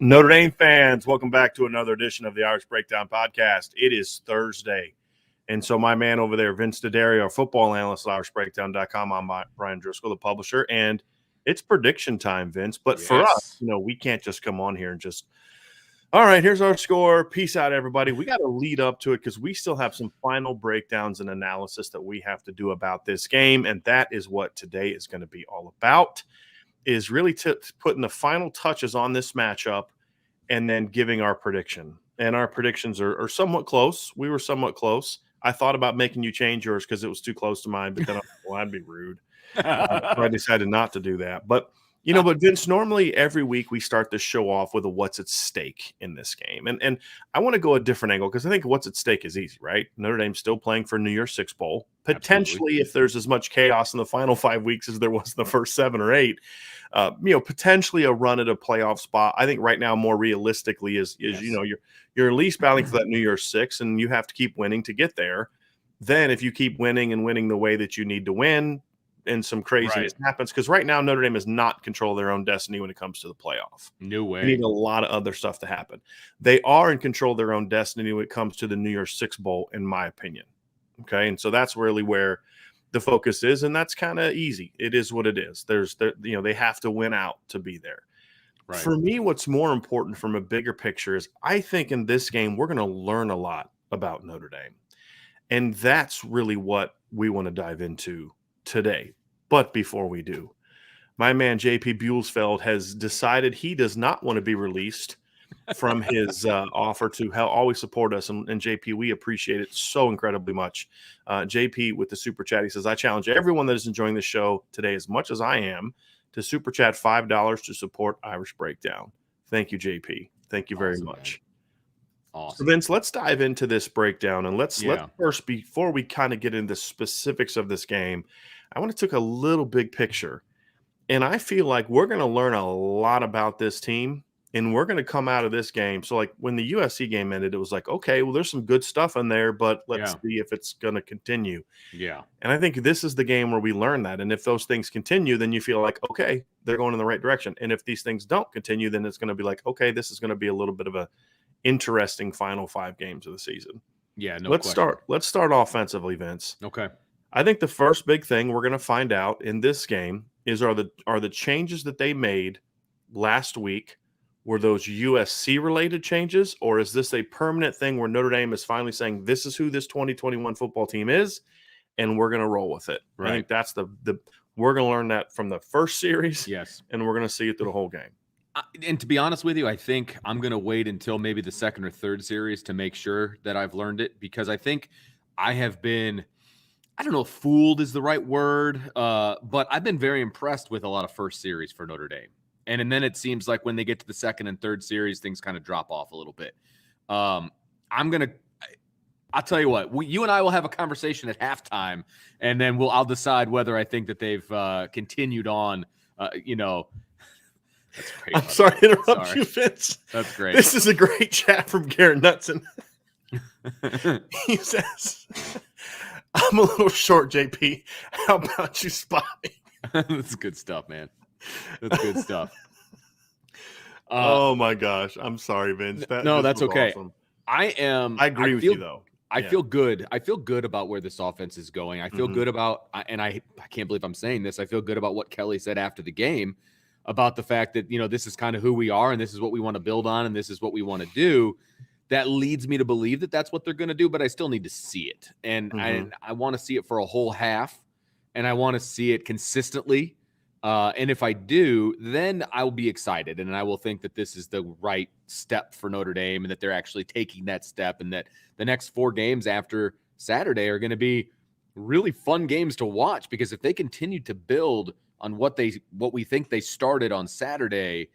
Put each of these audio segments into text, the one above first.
Notre Dame fans, welcome back to another edition of the Irish Breakdown Podcast. It is Thursday, and so my man over there, Vince D'Addario, our football analyst at IrishBreakdown.com. I'm Brian Driscoll, the publisher, and it's prediction time, Vince. But for us, we can't just come on here and just, all right, here's our score. Peace out, everybody. We got to lead up to it because we still have some final breakdowns and analysis that we have to do about this game, and that is what today is going to be all about. Is really putting the final touches on this matchup and then giving our prediction. And our predictions are somewhat close. We were somewhat close. I thought about making you change yours because it was too close to mine, but then I'd be rude. So I decided not to do that. But, but Vince, normally every week we start this show off with a what's at stake in this game. And I want to go a different angle because I think what's at stake is easy, right? Notre Dame's still playing for New Year's Six Bowl. Potentially, absolutely. If there's as much chaos in the final 5 weeks as there was in the first 7 or 8, potentially a run at a playoff spot. I think right now, more realistically, is you're at least battling for that New Year's Six, and you have to keep winning to get there. Then, if you keep winning and winning the way that you need to win, and some craziness happens, because right now Notre Dame does not control their own destiny when it comes to the playoff. No way. They need a lot of other stuff to happen. They are in control of their own destiny when it comes to the New Year's Six Bowl, in my opinion. Okay, and so that's really where the focus is, and that's kind of easy. It is what it is. They have to win out to be there. Right. For me, what's more important from a bigger picture is I think in this game we're going to learn a lot about Notre Dame, and that's really what we want to dive into today. But before we do, my man JP Buellsfeld has decided he does not want to be released from his offer to always support us. And JP, we appreciate it so incredibly much. JP with the super chat, he says, I challenge everyone that is enjoying the show today as much as I am to super chat $5 to support Irish Breakdown. Thank you, JP. Thank you very much. Man. Awesome. So Vince, let's dive into this breakdown, and let's first, before we kind of get into the specifics of this game, I want to take a little big picture, and I feel like we're going to learn a lot about this team, and we're going to come out of this game. So, like when the USC game ended, it was like, okay, well, there's some good stuff in there, but let's see if it's going to continue. Yeah, and I think this is the game where we learn that, and if those things continue, then you feel like, okay, they're going in the right direction, and if these things don't continue, then it's going to be like, okay, this is going to be a little bit of a interesting final 5 games of the season. Yeah, no. Let's start offensively, Vince. Okay. I think the first big thing we're going to find out in this game is are the changes that they made last week, were those USC related changes, or is this a permanent thing where Notre Dame is finally saying this is who this 2021 football team is, and we're going to roll with it. Right. I think that's the we're going to learn that from the first series. Yes, and we're going to see it through the whole game. And to be honest with you, I think I'm going to wait until maybe the second or third series to make sure that I've learned it, because I think I have been, I don't know if fooled is the right word, but I've been very impressed with a lot of first series for Notre Dame. And then it seems like when they get to the second and third series, things kind of drop off a little bit. I'll tell you what, you and I will have a conversation at halftime, and then I'll decide whether I think that they've continued on, That's great. I'm sorry to interrupt you, Vince. That's great. This is a great chat from Garrett Knutson. He says, I'm a little short, JP. How about you spot me? That's good stuff, man. That's good stuff. Oh, my gosh. I'm sorry, Vince. That's okay. Awesome. I agree with you, though. I feel good. I feel good about where this offense is going. I feel good about, and I can't believe I'm saying this, I feel good about what Kelly said after the game about the fact that, this is kind of who we are, and this is what we want to build on, and this is what we want to do. That leads me to believe that that's what they're going to do, but I still need to see it. And I want to see it for a whole half, and I want to see it consistently. And if I do, then I will be excited, and I will think that this is the right step for Notre Dame, and that they're actually taking that step, and that the next 4 games after Saturday are going to be really fun games to watch, because if they continue to build on what we think they started on Saturday,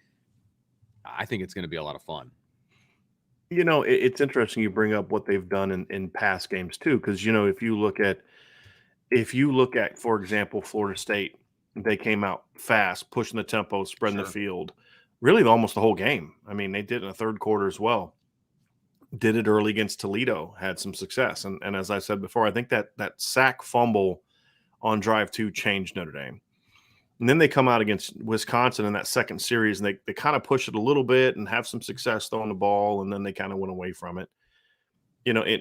I think it's going to be a lot of fun. It's interesting you bring up what they've done in past games too, because if you look at, for example, Florida State, they came out fast, pushing the tempo, spreading the field, really almost the whole game. I mean, they did in the third quarter as well. Did it early against Toledo, had some success, and as I said before, I think that sack fumble on drive 2 changed Notre Dame. And then they come out against Wisconsin in that second series, and they kind of push it a little bit and have some success throwing the ball, and then they kind of went away from it.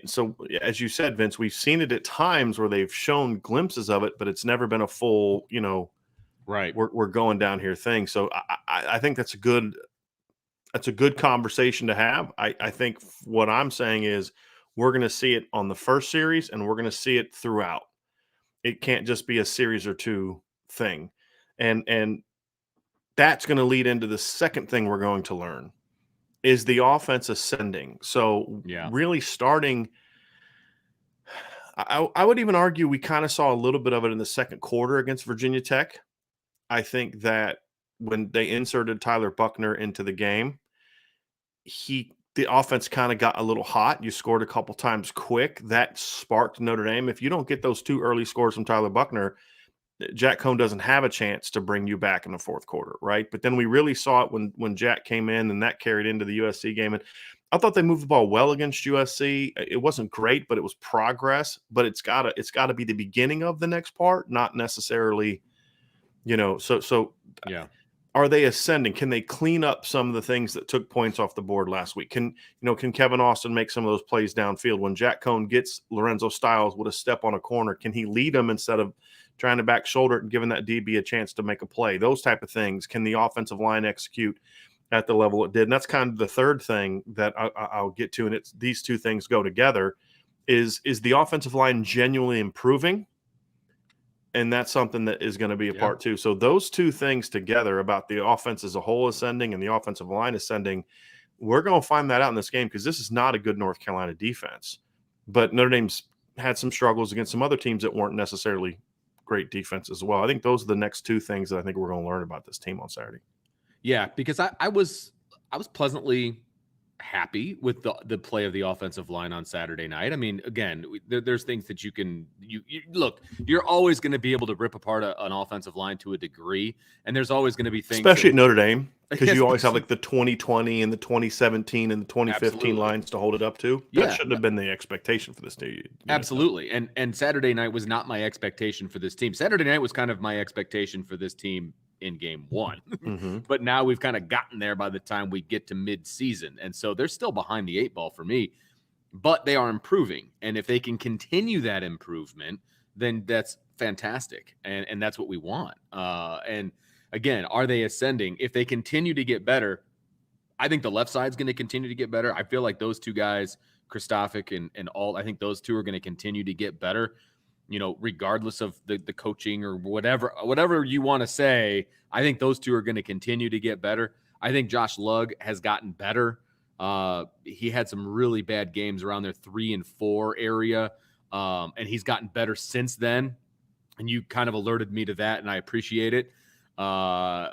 So as you said, Vince, we've seen it at times where they've shown glimpses of it, but it's never been a full, right. We're going down here thing. So I think that's a good conversation to have. I think what I'm saying is we're going to see it on the first series, and we're going to see it throughout. It can't just be a series or two thing. And that's going to lead into the second thing we're going to learn is the offense ascending. So really starting, I would even argue we kind of saw a little bit of it in the second quarter against Virginia Tech. I think that when they inserted Tyler Buckner into the game, the offense kind of got a little hot. You scored a couple times quick. That sparked Notre Dame. If you don't get those 2 early scores from Tyler Buckner, Jack Cohn doesn't have a chance to bring you back in the fourth quarter, right? But then we really saw it when Jack came in, and that carried into the USC game. And I thought they moved the ball well against USC. It wasn't great, but it was progress. But it's gotta be the beginning of the next part, not necessarily, So Yeah. Are they ascending? Can they clean up some of the things that took points off the board last week? Can Kevin Austin make some of those plays downfield? When Jack Cohn gets Lorenzo Styles with a step on a corner, can he lead him instead of trying to back shoulder it and giving that DB a chance to make a play? Those type of things. Can the offensive line execute at the level it did? And that's kind of the third thing that I'll get to, and it's these two things go together. Is the offensive line genuinely improving? And that's something that is going to be a part too. So those two things together, about the offense as a whole ascending and the offensive line ascending, we're going to find that out in this game, because this is not a good North Carolina defense. But Notre Dame's had some struggles against some other teams that weren't necessarily great defense as well. I think those are the next two things that I think we're going to learn about this team on Saturday. Yeah, because I was pleasantly happy with the play of the offensive line on Saturday night. I mean, again, there's things that you look, you're always going to be able to rip apart an offensive line to a degree. And there's always going to be things, especially at Notre Dame, because you always have like the 2020 and the 2017 and the 2015 lines to hold it up to. That shouldn't have been the expectation for this team. Absolutely. And Saturday night was not my expectation for this team. Saturday night was kind of my expectation for this team in game one. Mm-hmm. But now we've kind of gotten there by the time we get to mid-season. And so they're still behind the 8 ball for me, but they are improving. And if they can continue that improvement, then that's fantastic. And that's what we want. And again, are they ascending? If they continue to get better, I think the left side's going to continue to get better. I feel like those two guys, Kristofic and Alt, I think those two are going to continue to get better. Regardless of the coaching or whatever you want to say, I think those two are going to continue to get better. I think Josh Lugg has gotten better. He had some really bad games around their 3 and 4 area, and he's gotten better since then. And you kind of alerted me to that, and I appreciate it. Obviously,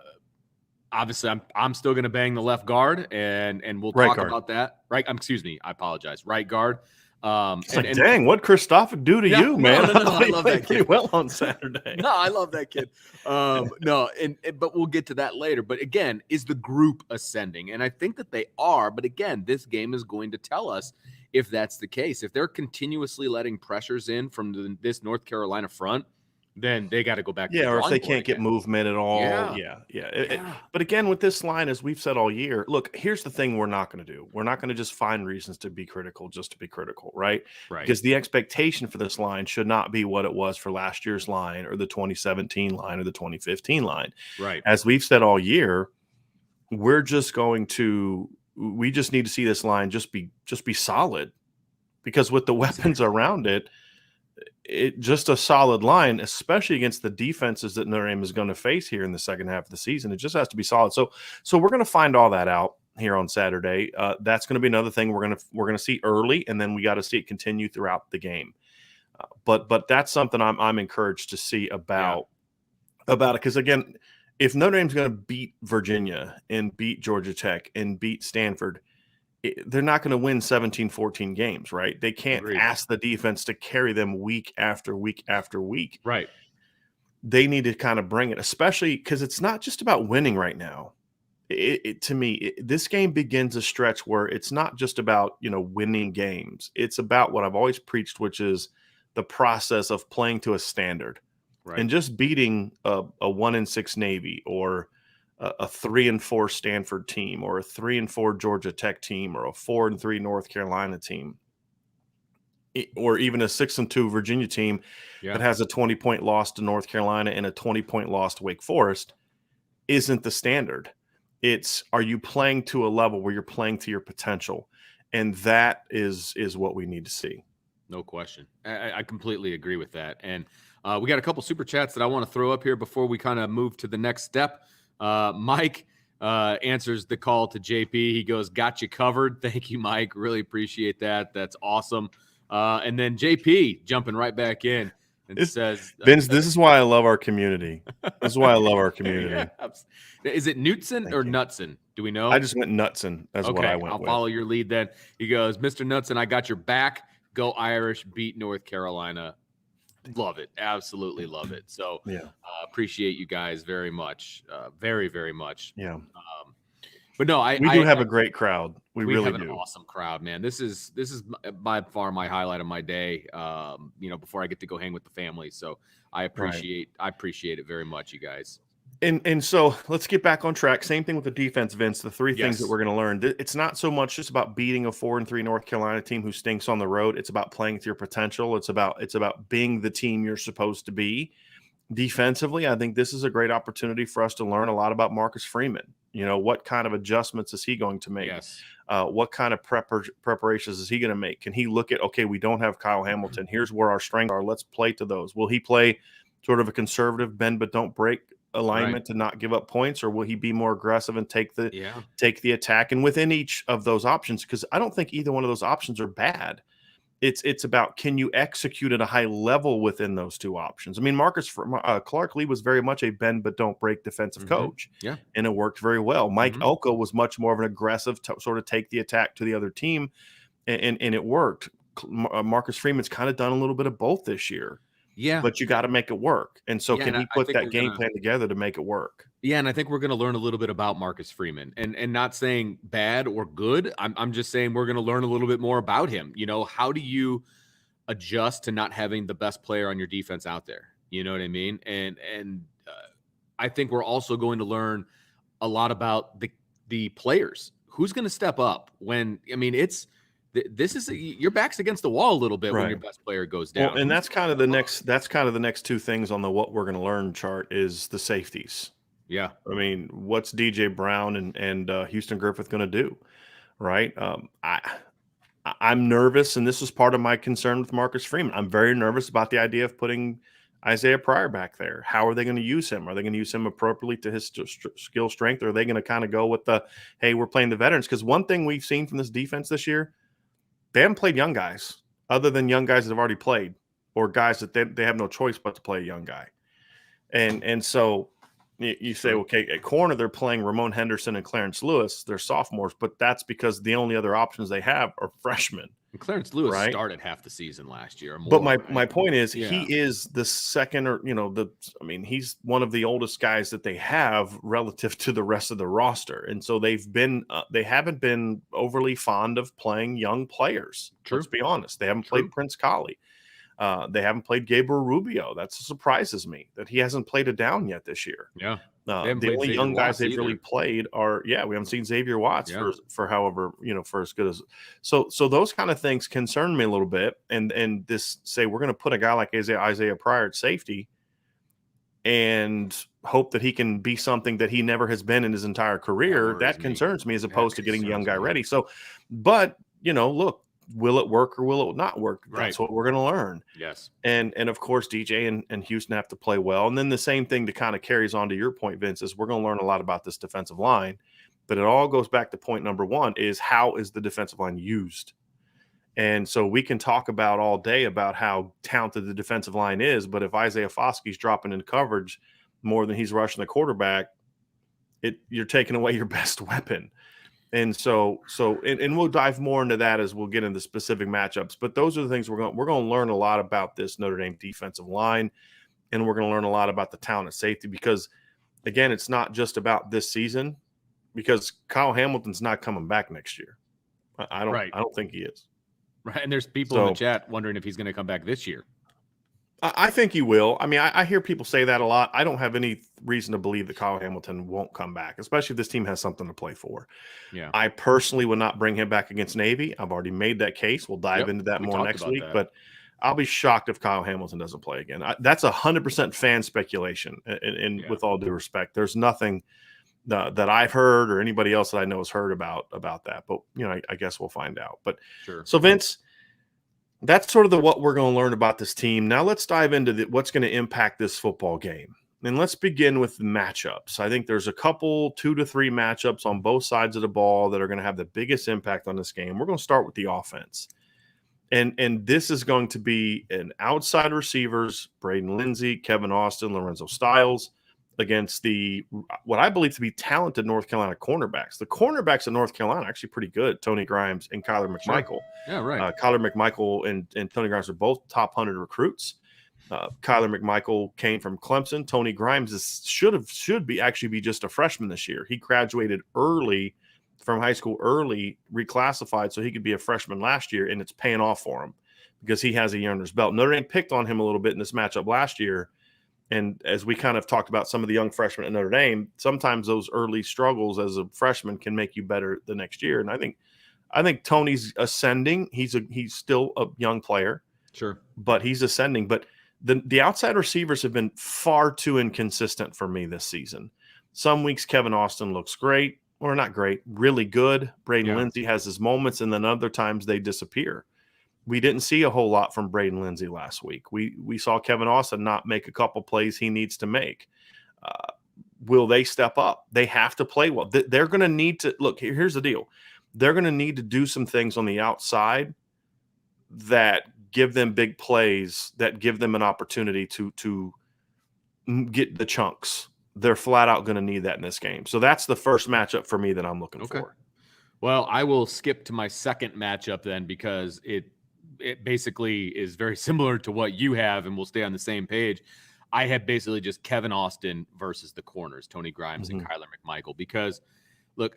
I'm still going to bang the left guard, and we'll talk about that. Right? Excuse me. I apologize. Right guard. Dang, what Kristofic do to you, man? No, I love that kid. Well on Saturday. No, I love that kid. But we'll get to that later. But again, is the group ascending? And I think that they are. But again, this game is going to tell us if that's the case. If they're continuously letting pressures in from this North Carolina front, then they got to go back. Yeah, or if they can't get movement at all. Yeah. But again, with this line, as we've said all year, look, here's the thing we're not going to do. We're not going to just find reasons to be critical just to be critical, right? Because the expectation for this line should not be what it was for last year's line or the 2017 line or the 2015 line. Right. As we've said all year, we just need to see this line just be solid, because with the weapons around it, just a solid line, especially against the defenses that Notre Dame is going to face here in the second half of the season. It just has to be solid. So we're going to find all that out here on Saturday. That's going to be another thing we're going to see early, and then we got to see it continue throughout the game. But that's something I'm encouraged to see about it, because again, if Notre Dame's going to beat Virginia and beat Georgia Tech and beat Stanford, they're not going to win 17-14 games, right? They can't ask the defense to carry them week after week after week. Right. They need to kind of bring it, especially because it's not just about winning right now. To me, this game begins a stretch where it's not just about, winning games. It's about what I've always preached, which is the process of playing to a standard. Right. And just beating a 1-6 Navy or a 3-4 Stanford team or a 3-4 Georgia Tech team or a 4-3 North Carolina team or even a 6-2 Virginia team that has a 20-point loss to North Carolina and a 20-point loss to Wake Forest isn't the standard. It's, are you playing to a level where you're playing to your potential? And that is what we need to see. No question. I completely agree with that. And we got a couple super chats that I want to throw up here before we kind of move to the next step. Mike answers the call to JP. He goes, "Got you covered." Thank you, Mike. Really appreciate that. That's awesome. And then JP jumping right back in and says, Vince, this is why I love our community. This is why I love our community. Yeah. Is it Knutson or Knutson? Do we know? I just went Knutson. That's what I went I'll with. follow your lead then. He goes, "Mr. Knutson, I got your back. Go Irish, beat North Carolina." Love it. Absolutely love it. So appreciate you guys very much. Very, very much. Yeah. But no, we do have a great crowd. We really have an do. Awesome crowd, man. This is by far my highlight of my day. Before I get to go hang with the family. So I appreciate it very much, you guys. And so let's get back on track. Same thing with the defense, Vince. The three things that we're going to learn. It's not so much just about beating a 4-3 North Carolina team who stinks on the road. It's about playing to your potential. It's about being the team you're supposed to be. Defensively, I think this is a great opportunity for us to learn a lot about Marcus Freeman. What kind of adjustments is he going to make? Yes. What kind of preparations is he going to make? Can he look at, okay, we don't have Kyle Hamilton. Here's where our strengths are. Let's play to those. Will he play sort of a conservative bend but don't break alignment to not give up points, or will he be more aggressive and take the attack? And within each of those options, because I don't think either one of those options are bad. It's about, can you execute at a high level within those two options? I mean, Clark Lee was very much a bend but don't break defensive coach, and it worked very well. Mike Elko was much more of an aggressive sort of take the attack to the other team, and it worked. Marcus Freeman's kind of done a little bit of both this year. Yeah, but you got to make it work. And so can he put that game plan together to make it work? Yeah, and I think we're going to learn a little bit about Marcus Freeman, and not saying bad or good. I'm just saying we're going to learn a little bit more about him. How do you adjust to not having the best player on your defense out there? You know what I mean? And I think we're also going to learn a lot about the players. Who's going to step up when? I mean, your back's against the wall a little bit when your best player goes down. Well, and that's kind of the next two things on the what we're going to learn chart is the safeties. Yeah. I mean, what's DJ Brown and Houston Griffith going to do? Right. I'm nervous, and this is part of my concern with Marcus Freeman. I'm very nervous about the idea of putting Isaiah Pryor back there. How are they going to use him? Are they going to use him appropriately to his skill strength? Or are they going to kind of go with hey, we're playing the veterans? Because one thing we've seen from this defense this year, they haven't played young guys other than young guys that have already played, or guys that they have no choice but to play a young guy. And so you say, okay, at corner, they're playing Ramon Henderson and Clarence Lewis. They're sophomores, but that's because the only other options they have are freshmen. And Clarence Lewis started half the season last year. But my point is, he is the second, or he's one of the oldest guys that they have relative to the rest of the roster, and so they haven't been overly fond of playing young players. True. Let's be honest, they haven't played Prince Collie. They haven't played Gabriel Rubio. That surprises me that he hasn't played a down yet this year. Yeah. The only young guys they've really played are, we haven't seen Xavier Watts for however, for as good as. So those kind of things concern me a little bit. And this say we're going to put a guy like Isaiah Pryor at safety and hope that he can be something that he never has been in his entire career. That concerns me as opposed to getting the young guy ready. So, but, look, will it work or will it not work? That's what we're going to learn. Yes. And of course, DJ and Houston have to play well. And then the same thing that kind of carries on to your point, Vince, is we're going to learn a lot about this defensive line. But it all goes back to point number one, is how is the defensive line used? And so we can talk about all day about how talented the defensive line is, but if Isaiah Foskey's dropping in coverage more than he's rushing the quarterback, you're taking away your best weapon. And so we'll dive more into that as we'll get into specific matchups. But those are the things we're going to learn a lot about this Notre Dame defensive line, and we're going to learn a lot about the talent at safety because, again, it's not just about this season because Kyle Hamilton's not coming back next year. I don't think he is. Right, and there's people in the chat wondering if he's going to come back this year. I think he will. I mean, I hear people say that a lot. I don't have any reason to believe that Kyle Hamilton won't come back, especially if this team has something to play for. Yeah. I personally would not bring him back against Navy. I've already made that case. We'll dive into that We more talked next about week. that. But I'll be shocked if Kyle Hamilton doesn't play again. That's 100% fan speculation. And with all due respect, there's nothing that I've heard or anybody else that I know has heard about that. But I guess we'll find out. But Sure. so Vince, that's sort of what we're going to learn about this team. Now let's dive into what's going to impact this football game. And let's begin with the matchups. I think there's a couple, 2 to 3 matchups on both sides of the ball that are going to have the biggest impact on this game. We're going to start with the offense. And this is going to be an outside receivers, Braden Lindsey, Kevin Austin, Lorenzo Styles, against what I believe to be talented North Carolina cornerbacks. The cornerbacks in North Carolina are actually pretty good. Tony Grimes and Kyler McMichael. Sure. Yeah, right. Kyler McMichael and Tony Grimes are both top 100 recruits. Kyler McMichael came from Clemson. Tony Grimes should be just a freshman this year. He graduated early from high school, reclassified so he could be a freshman last year, and it's paying off for him because he has a year under his belt. Notre Dame picked on him a little bit in this matchup last year. And as we kind of talked about some of the young freshmen at Notre Dame, sometimes those early struggles as a freshman can make you better the next year. And I think Tony's ascending. He's still a young player. Sure. But he's ascending. But the outside receivers have been far too inconsistent for me this season. Some weeks Kevin Austin looks great, or not great, really good. Braden Lindsey has his moments, and then other times they disappear. We didn't see a whole lot from Braden Lindsey last week. We saw Kevin Austin not make a couple plays he needs to make. Will they step up? They have to play well. They're going to need to – look, here's the deal. They're going to need to do some things on the outside that give them big plays, that give them an opportunity to get the chunks. They're flat out going to need that in this game. So that's the first matchup for me that I'm looking for. Well, I will skip to my second matchup then because it basically is very similar to what you have, and we'll stay on the same page. I have basically just Kevin Austin versus the corners, Tony Grimes and Kyler McMichael, because look,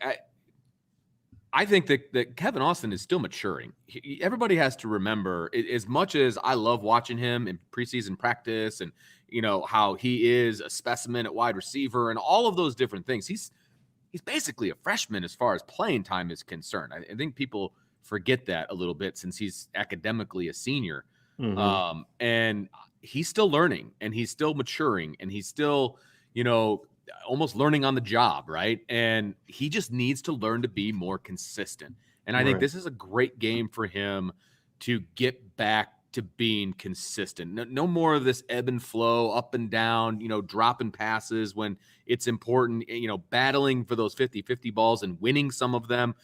I think that Kevin Austin is still maturing. Everybody has to remember, as much as I love watching him in preseason practice and, how he is a specimen at wide receiver and all of those different things, he's basically a freshman as far as playing time is concerned. I think people forget that a little bit since he's academically a senior. And he's still learning and he's still maturing and he's still, almost learning on the job, right? And he just needs to learn to be more consistent. And I think this is a great game for him to get back to being consistent. No more of this ebb and flow, up and down, dropping passes when it's important, battling for those 50-50 balls and winning some of them.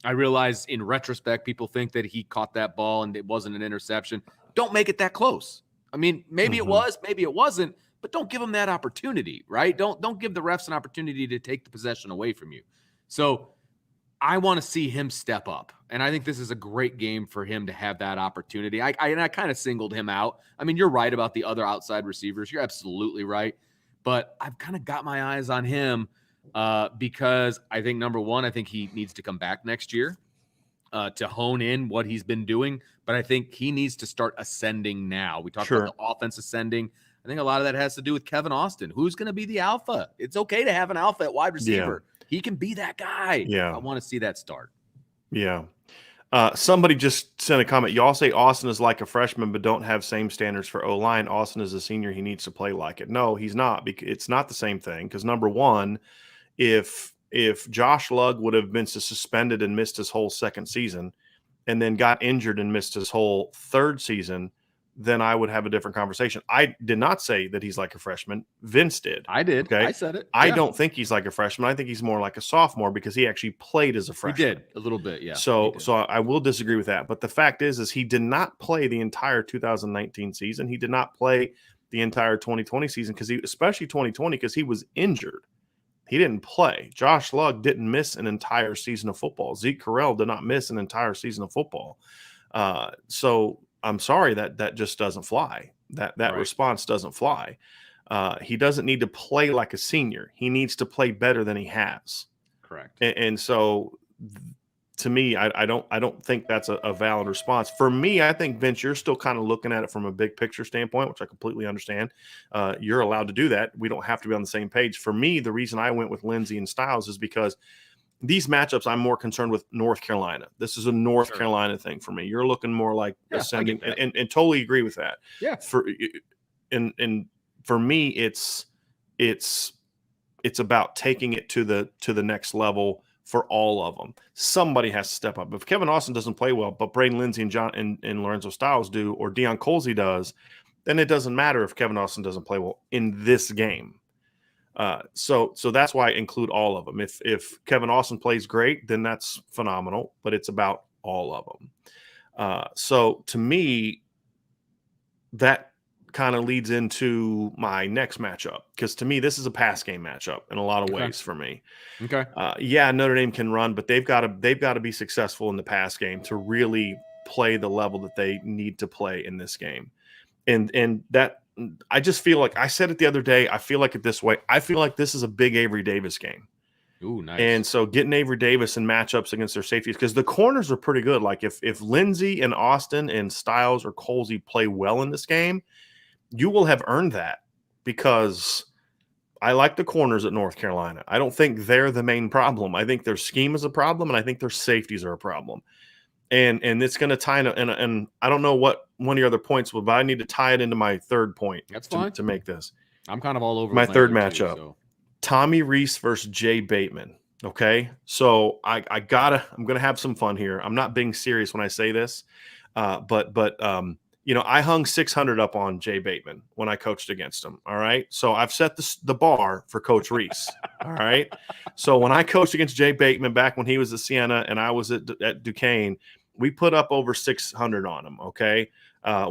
I realize in retrospect, people think that he caught that ball and it wasn't an interception. Don't make it that close. I mean, maybe it was, maybe it wasn't, but don't give them that opportunity, right? Don't give the refs an opportunity to take the possession away from you. So I want to see him step up. And I think this is a great game for him to have that opportunity. I kind of singled him out. I mean, you're right about the other outside receivers. You're absolutely right. But I've kind of got my eyes on him because I think, number one, I think he needs to come back next year to hone in what he's been doing. But I think he needs to start ascending now. We talked about the offense ascending. I think a lot of that has to do with Kevin Austin. Who's going to be the alpha? It's okay to have an alpha at wide receiver. Yeah. He can be that guy. Yeah. I want to see that start. Yeah. Somebody just sent a comment. Y'all say Austin is like a freshman, but don't have same standards for O-line. Austin is a senior. He needs to play like it. No, he's not. It's not the same thing. Because number one, if Josh Lugg would have been suspended and missed his whole second season and then got injured and missed his whole third season, then I would have a different conversation. I did not say that he's like a freshman. Vince did. I did. Okay? I said it. I don't think he's like a freshman. I think he's more like a sophomore because he actually played as a freshman. He did a little bit, yeah. So I will disagree with that. But the fact is he did not play the entire 2019 season. He did not play the entire 2020 season especially 2020 because he was injured. He didn't play. Josh Lugg didn't miss an entire season of football. Zeke Correll did not miss an entire season of football. So I'm sorry that just doesn't fly. That response doesn't fly. He doesn't need to play like a senior. He needs to play better than he has. Correct. And so to me, I don't think that's a valid response. For me, I think, Vince, you're still kind of looking at it from a big picture standpoint, which I completely understand. You're allowed to do that. We don't have to be on the same page. For me, the reason I went with Lindsey and Styles is because these matchups, I'm more concerned with North Carolina. This is a North Carolina thing for me. You're looking more like ascending, and totally agree with that. Yeah. And for me, it's about taking it to the next level for all of them. Somebody has to step up. If Kevin Austin doesn't play well, but Braden Lindsey and Lorenzo Styles do, or Deion Colsey does, then it doesn't matter if Kevin Austin doesn't play well in this game. So that's why I include all of them. If Kevin Austin plays great, then that's phenomenal, but it's about all of them. So to me, that kind of leads into my next matchup, because to me, this is a pass game matchup in a lot of ways for me. Okay. Yeah, Notre Dame can run, but they've got to be successful in the pass game to really play the level that they need to play in this game. And that, I just feel like, I said it the other day, I feel like it this way. I feel like this is a big Avery Davis game. Ooh, nice. And so getting Avery Davis in matchups against their safeties, because the corners are pretty good. Like if Lindsey and Austin and Styles or Colsey play well in this game, you will have earned that, because I like the corners at North Carolina. I don't think they're the main problem. I think their scheme is a problem, and I think their safeties are a problem. And it's going to tie in, and I don't know what one of your other points was, but I need to tie it into my third point. That's fine to make this. I'm kind of all over my third matchup. So. Tommy Rees versus Jay Bateman. Okay, so I'm gonna have some fun here. I'm not being serious when I say this, but I hung 600 up on Jay Bateman when I coached against him. All right, so I've set the bar for Coach Rees. All right, so when I coached against Jay Bateman back when he was at Siena and I was at Duquesne, we put up over 600 on him. Okay,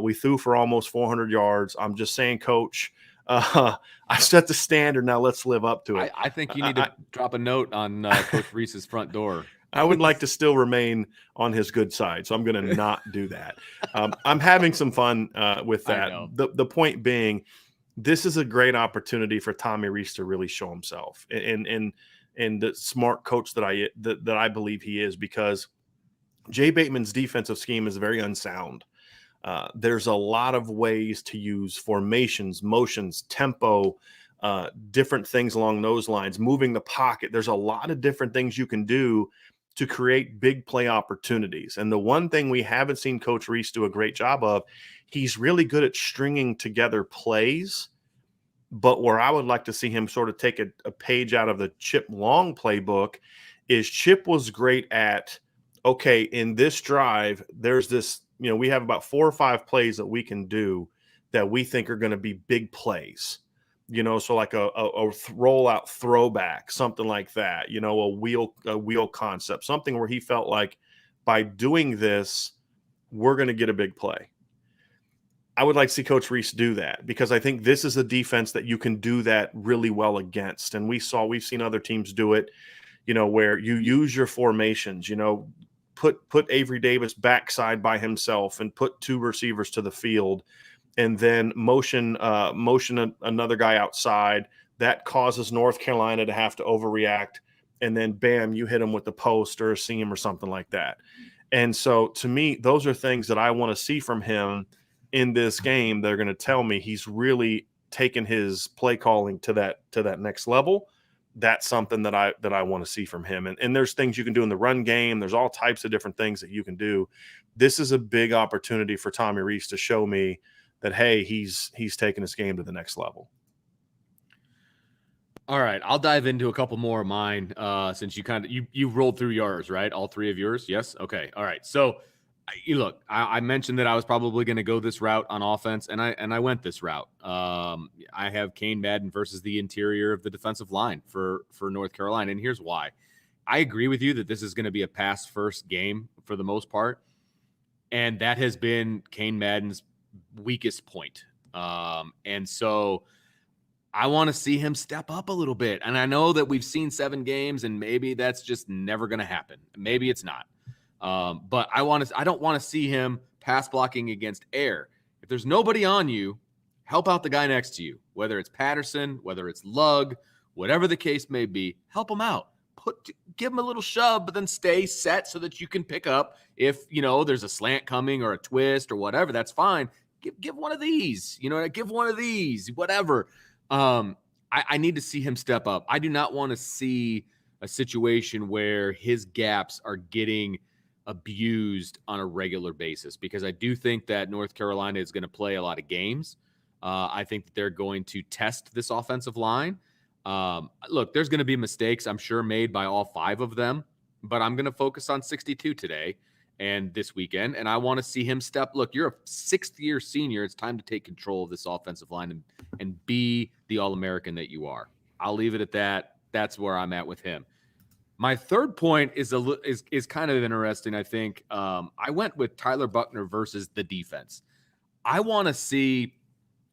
we threw for almost 400 yards. I'm just saying, Coach. I set the standard. Now let's live up to it. I think you need to drop a note on Coach Rees's front door. I would like to still remain on his good side, so I'm going to not do that. I'm having some fun with that. The point being, this is a great opportunity for Tommy Rees to really show himself and the smart coach that I believe he is, because Jay Bateman's defensive scheme is very unsound. There's a lot of ways to use formations, motions, tempo, different things along those lines, moving the pocket. There's a lot of different things you can do to create big play opportunities. And the one thing we haven't seen Coach Rees do a great job of, he's really good at stringing together plays. But where I would like to see him sort of take a page out of the Chip Long playbook is Chip was great at, okay, in this drive, there's this, we have about 4 or 5 plays that we can do that we think are going to be big plays, so like a rollout throwback, something like that, a wheel concept, something where he felt like by doing this, we're going to get a big play. I would like to see Coach Rees do that, because I think this is a defense that you can do that really well against. And we've seen other teams do it, where you use your formations, put Avery Davis backside by himself and put 2 receivers to the field, and then motion another guy outside. That causes North Carolina to have to overreact, and then bam, you hit him with the post or a seam or something like that. And so to me, those are things that I want to see from him in this game. They're going to tell me he's really taken his play calling to that next level. That's something that I want to see from him. And there's things you can do in the run game. There's all types of different things that you can do. This is a big opportunity for Tommy Rees to show me that, hey, he's taking his game to the next level. All right, I'll dive into a couple more of mine since you rolled through yours, right? All 3 of yours? Yes? Okay. All right. So look, I mentioned that I was probably going to go this route on offense, and I went this route. I have Kane Madden versus the interior of the defensive line for North Carolina, and here's why. I agree with you that this is going to be a pass-first game for the most part, and that has been Kane Madden's weakest point. And so I want to see him step up a little bit, and I know that we've seen 7 games, and maybe that's just never going to happen. Maybe it's not. But I don't want to see him pass blocking against air. If there's nobody on you, help out the guy next to you, whether it's Patterson, whether it's Lugg, whatever the case may be, help him out. give him a little shove, but then stay set so that you can pick up if, there's a slant coming or a twist or whatever, that's fine. Give one of these, give one of these, whatever. I need to see him step up. I do not want to see a situation where his gaps are getting abused on a regular basis, because I do think that North Carolina is going to play a lot of games. I think that they're going to test this offensive line. Look, there's going to be mistakes, I'm sure, made by all 5 of them, but I'm going to focus on 62 today and this weekend, and I want to see him step. Look, you're a 6th-year senior. It's time to take control of this offensive line and be the All-American that you are. I'll leave it at that. That's where I'm at with him. My third point is kind of interesting, I think. I went with Tyler Buckner versus the defense. I want to see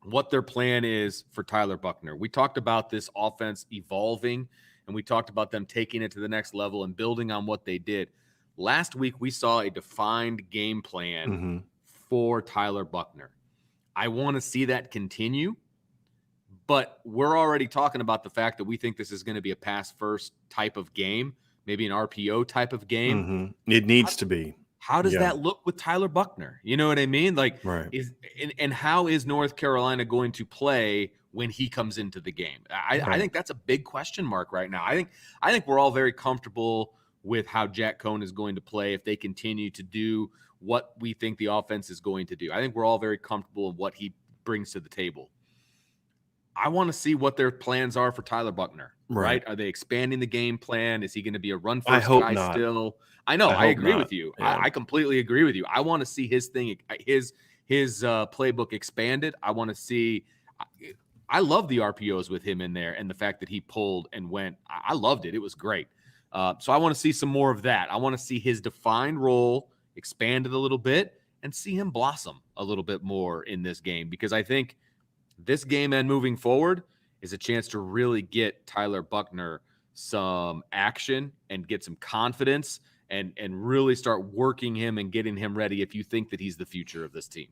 what their plan is for Tyler Buckner. We talked about this offense evolving, and we talked about them taking it to the next level and building on what they did. Last week, we saw a defined game plan for Tyler Buckner. I want to see that continue, but we're already talking about the fact that we think this is going to be a pass-first type of game, maybe an RPO type of game. It needs to be. How does that look with Tyler Buckner? You know what I mean? Like, right. And how is North Carolina going to play when he comes into the game? I think that's a big question mark right now. I think we're all very comfortable with how Jack Cohn is going to play if they continue to do what we think the offense is going to do. I think we're all very comfortable in what he brings to the table. I want to see what their plans are for Tyler Buckner, right? Are they expanding the game plan? Is he going to be a run-first guy not. still? I know. I agree with you. Yeah. I completely agree with you. I want to see his playbook expanded. I want to see – I love the RPOs with him in there and the fact that he pulled and went. I loved it. It was great. So I want to see some more of that. I want to see his defined role expanded a little bit and see him blossom a little bit more in this game, because I think this game and moving forward is a chance to really get Tyler Buckner some action and get some confidence and really start working him and getting him ready if you think that he's the future of this team.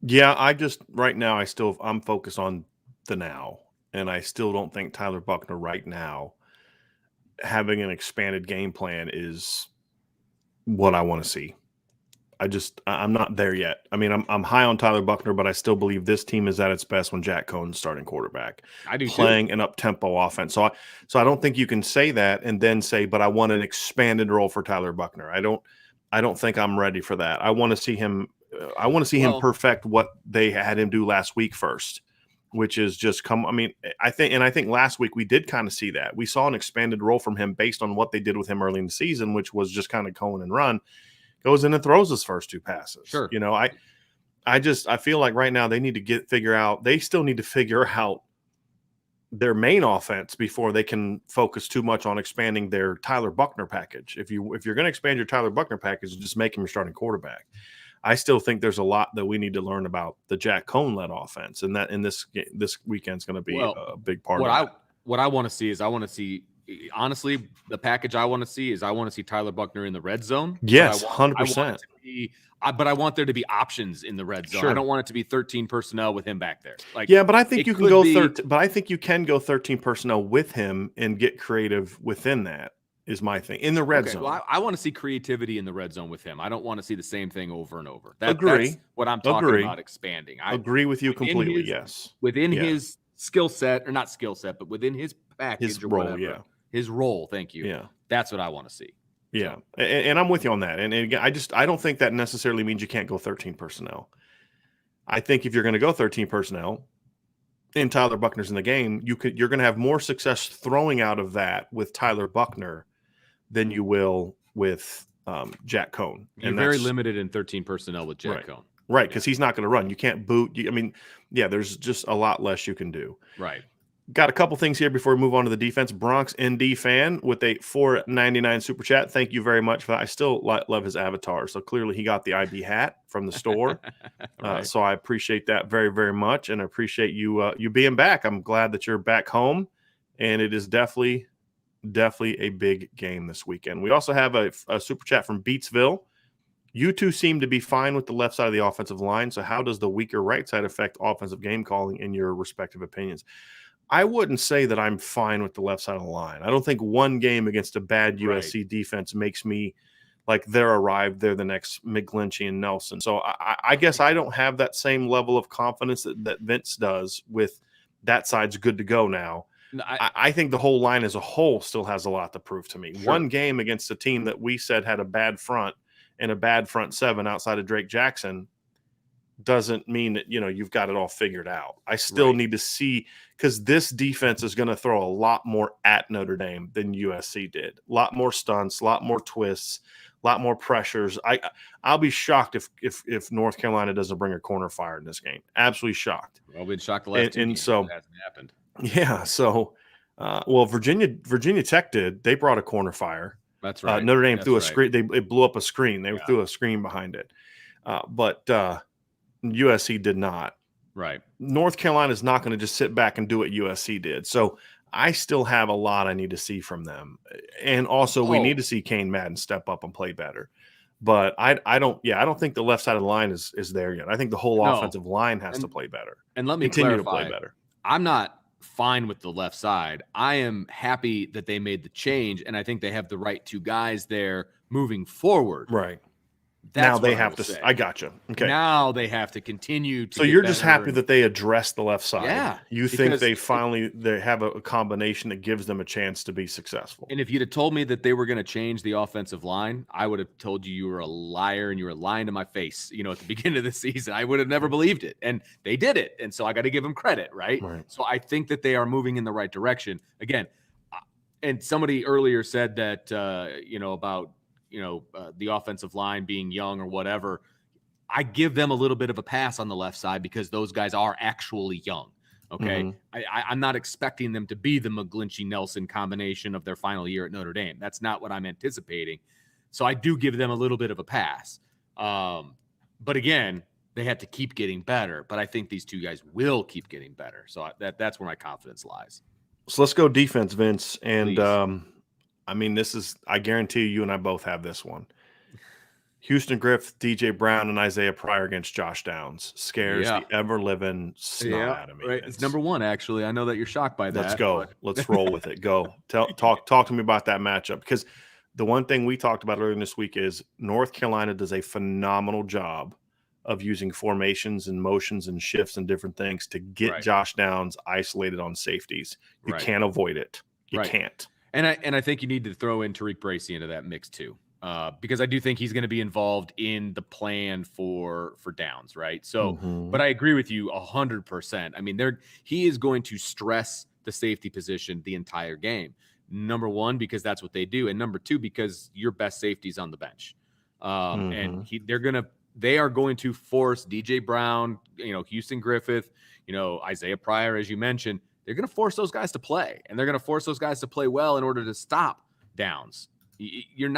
Yeah, right now I'm focused on the now, and I still don't think Tyler Buckner right now having an expanded game plan is what I want to see. I'm not there yet. I mean, I'm high on Tyler Buckner, but I still believe this team is at its best when Jack Cohn's starting quarterback. I do playing an up-tempo offense. So I don't think you can say that and then say, but I want an expanded role for Tyler Buckner. I don't think I'm ready for that. I want to see him. I want to see him perfect what they had him do last week first, which is just come. I mean, I think last week we did kind of see that. We saw an expanded role from him based on what they did with him early in the season, which was just kind of Cohen and run. Goes in and throws his first 2 passes. Sure. I feel like right now they need to they still need to figure out their main offense before they can focus too much on expanding their Tyler Buckner package. If you're going to expand your Tyler Buckner package, just make him your starting quarterback. I still think there's a lot that we need to learn about the Jack Cohn-led offense, and that in this weekend's going to be a big part of that. What I want to see is honestly, the package I want to see is Tyler Buckner in the red zone. Yes, 100%. But I want there to be options in the red zone. Sure. I don't want it to be 13 personnel with him back there. But I think you can go 13. But I think you can go 13 personnel with him and get creative within that. Is my thing in the red zone. Well, I want to see creativity in the red zone with him. I don't want to see the same thing over and over. That's what I'm talking about expanding. I agree with you completely. Yes, within his skill set, or not skill set, but within his package, his or role. Whatever, yeah, his role. Thank you. Yeah, that's what I want to see. Yeah, and I'm with you on that. And again, I don't think that necessarily means you can't go 13 personnel. I think if you're going to go 13 personnel, and Tyler Buckner's in the game, you're going to have more success throwing out of that with Tyler Buckner than you will with Jack Cohn. You're very limited in 13 personnel with Jack Cohn. Right, because he's not going to run. You can't boot. There's just a lot less you can do. Right. Got a couple things here before we move on to the defense. Bronx ND fan with a $4.99 super chat. Thank you very much for that. I still love his avatar. So clearly he got the IB hat from the store. Right. So I appreciate that very, very much, and I appreciate you being back. I'm glad that you're back home, and it is definitely a big game this weekend. We also have a super chat from Beatsville. You two seem to be fine with the left side of the offensive line. So how does the weaker right side affect offensive game calling in your respective opinions? I wouldn't say that I'm fine with the left side of the line. I don't think one game against a bad USC defense makes me like they're arrived. They're the next McGlinchey and Nelson. So I guess I don't have that same level of confidence that Vince does with that side's good to go now. No, I think the whole line as a whole still has a lot to prove to me. Sure. One game against a team that we said had a bad front and a bad front seven outside of Drake Jackson doesn't mean that, you've got it all figured out. I still need to see, because this defense is going to throw a lot more at Notre Dame than USC did. A lot more stunts, a lot more twists, a lot more pressures. I'll be shocked if North Carolina doesn't bring a corner fire in this game. Absolutely shocked. Well, we've been shocked the last two games. So it hasn't happened. Yeah. So, Virginia Tech did. They brought a corner fire. That's right. Notre Dame threw a screen. It blew up a screen. They threw a screen behind it. But USC did not. Right. North Carolina is not going to just sit back and do what USC did. So I still have a lot I need to see from them. And also we need to see Kane Madden step up and play better. But I don't think the left side of the line is there yet. I think the whole offensive line has to play better. And let me continue clarify, to play better. I'm not fine with the left side. I am happy that they made the change, and I think they have the right two guys there moving forward. Right. That's now they what have to say. I gotcha. Okay. Now they have to continue to. So you're just happy that they addressed the left side. Yeah. You think they have a combination that gives them a chance to be successful. And if you'd have told me that they were going to change the offensive line, I would have told you were a liar and you were lying to my face, at the beginning of the season. I would have never believed it. And they did it. And so I got to give them credit, right? So I think that they are moving in the right direction. Again, and somebody earlier said that, about the offensive line being young or whatever. I give them a little bit of a pass on the left side because those guys are actually young. Okay. Mm-hmm. I'm not expecting them to be the McGlinchey-Nelson combination of their final year at Notre Dame. That's not what I'm anticipating. So I do give them a little bit of a pass. But again, they have to keep getting better. But I think these two guys will keep getting better. So that's where my confidence lies. So let's go defense, Vince. And I guarantee you and I both have this one. Houston Griffith, DJ Brown, and Isaiah Pryor against Josh Downs scares the ever-living snot out of me. Right. It's number one, actually. I know that you're shocked by that. Let's go. Let's roll with it. Go. Talk to me about that matchup, because the one thing we talked about earlier this week is North Carolina does a phenomenal job of using formations and motions and shifts and different things to get Josh Downs isolated on safeties. You can't avoid it. You can't. And I think you need to throw in Tariq Bracy into that mix too. Because I do think he's going to be involved in the plan for Downs, right? So, but I agree with you 100%. I mean, he is going to stress the safety position the entire game. Number one, because that's what they do, and number two, because your best safety's on the bench. And they are going to force DJ Brown, Houston Griffith, Isaiah Pryor, as you mentioned. They're going to force those guys to play, and they're going to force those guys to play well in order to stop Downs. You are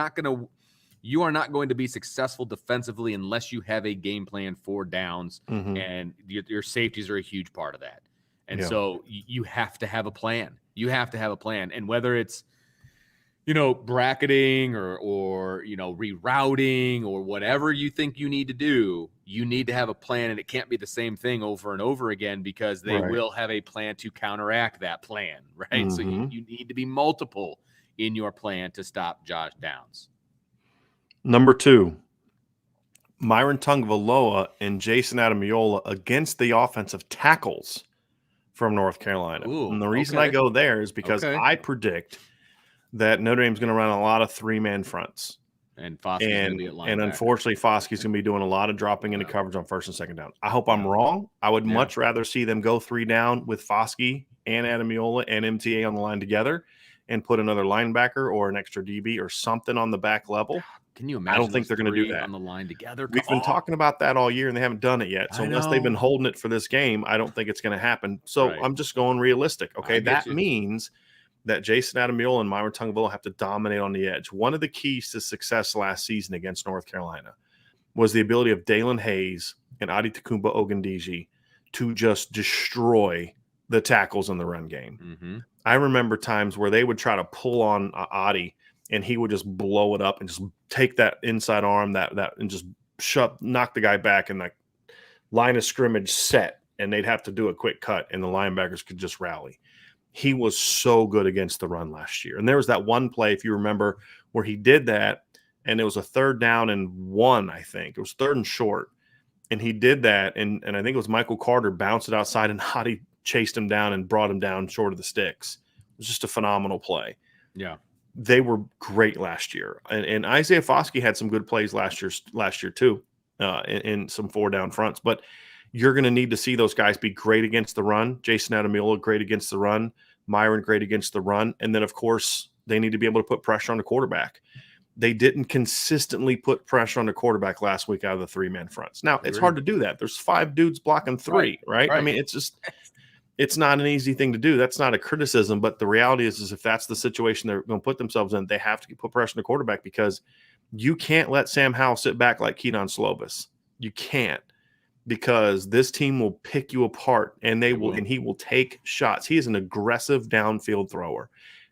not going to be successful defensively unless you have a game plan for Downs, and your safeties are a huge part of that. And so you have to have a plan. You have to have a plan. And whether it's, bracketing or rerouting or whatever you think you need to do, you need to have a plan, and it can't be the same thing over and over again, because they will have a plan to counteract that plan, right? So you need to be multiple in your plan to stop Josh Downs. Number 2, Myron Tungvaloa and Jason Adamiola against the offensive tackles from North Carolina. Ooh, and the reason I go there is because I predict that Notre Dame's going to run a lot of 3-man fronts. And Foskey's going to be at linebacker. And unfortunately, Foskey's going to be doing a lot of dropping into coverage on first and second down. I hope I'm wrong. I would much rather see them go 3 down with Foskey and Adamiola and MTA on the line together, and put another linebacker or an extra DB or something on the back level. Can you imagine? I don't think they're going to do that on the line together. We've been talking about that all year, and they haven't done it yet. So unless they've been holding it for this game, I don't think it's going to happen. So I'm just going realistic. Okay, that means that Jason Adamiola and Myron Tungvaloa have to dominate on the edge. One of the keys to success last season against North Carolina was the ability of Dalen Hayes and Adetokunbo Ogundeji to just destroy the tackles in the run game. I remember times where they would try to pull on Adi, and he would just blow it up and just take that inside arm and just knock the guy back, and that line of scrimmage set, and they'd have to do a quick cut, and the linebackers could just rally. He was so good against the run last year. And there was that one play, if you remember, where he did that, and it was a 3rd down and 1, I think. It was 3rd and short. And he did that, and I think it was Michael Carter bounced it outside, and Hottie chased him down and brought him down short of the sticks. It was just a phenomenal play. Yeah. They were great last year. And Isaiah Foskey had some good plays last year too, in some 4-down fronts. But you're going to need to see those guys be great against the run. Jason Adamula, great against the run. Myron, great against the run. And then, of course, they need to be able to put pressure on the quarterback. They didn't consistently put pressure on the quarterback last week out of the 3-man fronts. Now, it's hard to do that. There's 5 dudes blocking 3, right? I mean, it's not an easy thing to do. That's not a criticism, but the reality is if that's the situation they're going to put themselves in, they have to put pressure on the quarterback, because you can't let Sam Howell sit back like Keaton Slovis. You can't, because this team will pick you apart, and he will take shots. He is an aggressive downfield thrower,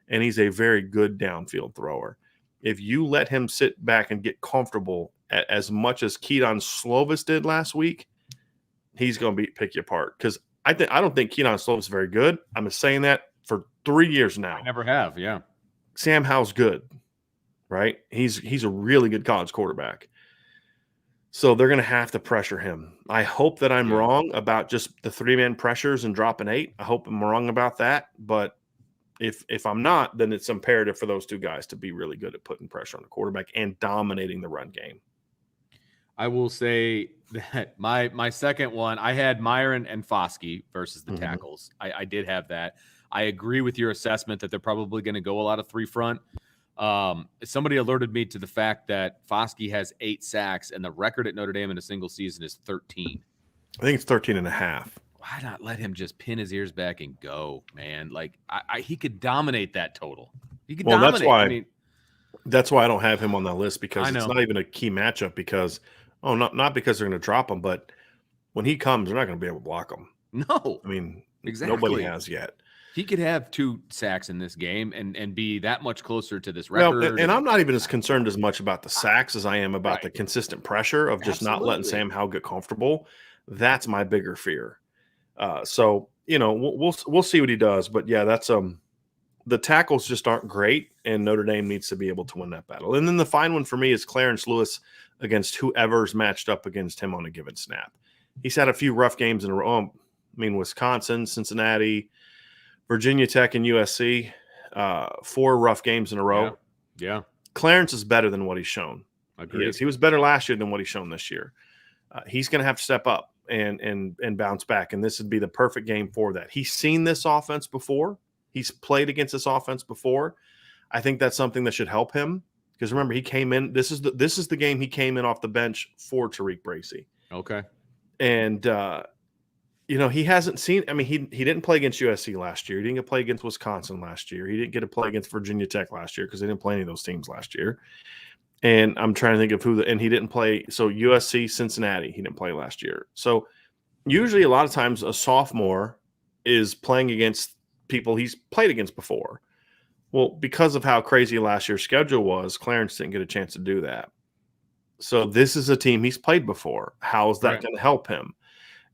and he's a very good downfield thrower. If you let him sit back and get comfortable as much as Keaton Slovis did last week, he's going to pick you apart. Because I don't think Keaton Slovis is very good. I've been saying that for 3 years now. I never have, yeah. Sam Howell's good, right? He's a really good college quarterback. So they're going to have to pressure him. I hope that I'm wrong about just the 3-man pressures and dropping 8. I hope I'm wrong about that. But if I'm not, then it's imperative for those 2 guys to be really good at putting pressure on the quarterback and dominating the run game. I will say that my second one, I had Myron and Foskey versus the tackles. I did have that. I agree with your assessment that they're probably going to go a lot of 3 front. Somebody alerted me to the fact that Foskey has 8 sacks, and the record at Notre Dame in a single season is 13. I think it's 13.5. Why not let him just pin his ears back and go, man? Like he could dominate that total. He could dominate. That's why I don't have him on that list, because it's not even a key matchup, because not because they're going to drop him, but when he comes, they're not going to be able to block him. No. I mean, exactly. Nobody has yet. He could have 2 sacks in this game and be that much closer to this record. Well, and I'm not even as concerned as much about the sacks as I am about the consistent pressure of just not letting Sam Howell get comfortable. That's my bigger fear. So we'll see what he does, but yeah, that's the tackles just aren't great, and Notre Dame needs to be able to win that battle. And then the fine one for me is Clarence Lewis against whoever's matched up against him on a given snap. He's had a few rough games in a row. I mean, Wisconsin, Cincinnati, Virginia Tech, and USC, 4 rough games in a row. Yeah. Clarence is better than what he's shown. Agreed. He was better last year than what he's shown this year. He's going to have to step up and bounce back, and this would be the perfect game for that. He's seen this offense before. He's played against this offense before. I think that's something that should help him, because remember, he came in. This is the game he came in off the bench for Tariq Bracy. Okay. And he hasn't seen. I mean, he didn't play against USC last year. He didn't get to play against Wisconsin last year. He didn't get to play against Virginia Tech last year because they didn't play any of those teams last year. And I'm trying to think of and he didn't play. So USC, Cincinnati, he didn't play last year. So usually a lot of times a sophomore is playing against people he's played against before. Well, because of how crazy last year's schedule was, Clarence didn't get a chance to do that. So this is a team he's played before. How is that going to help him?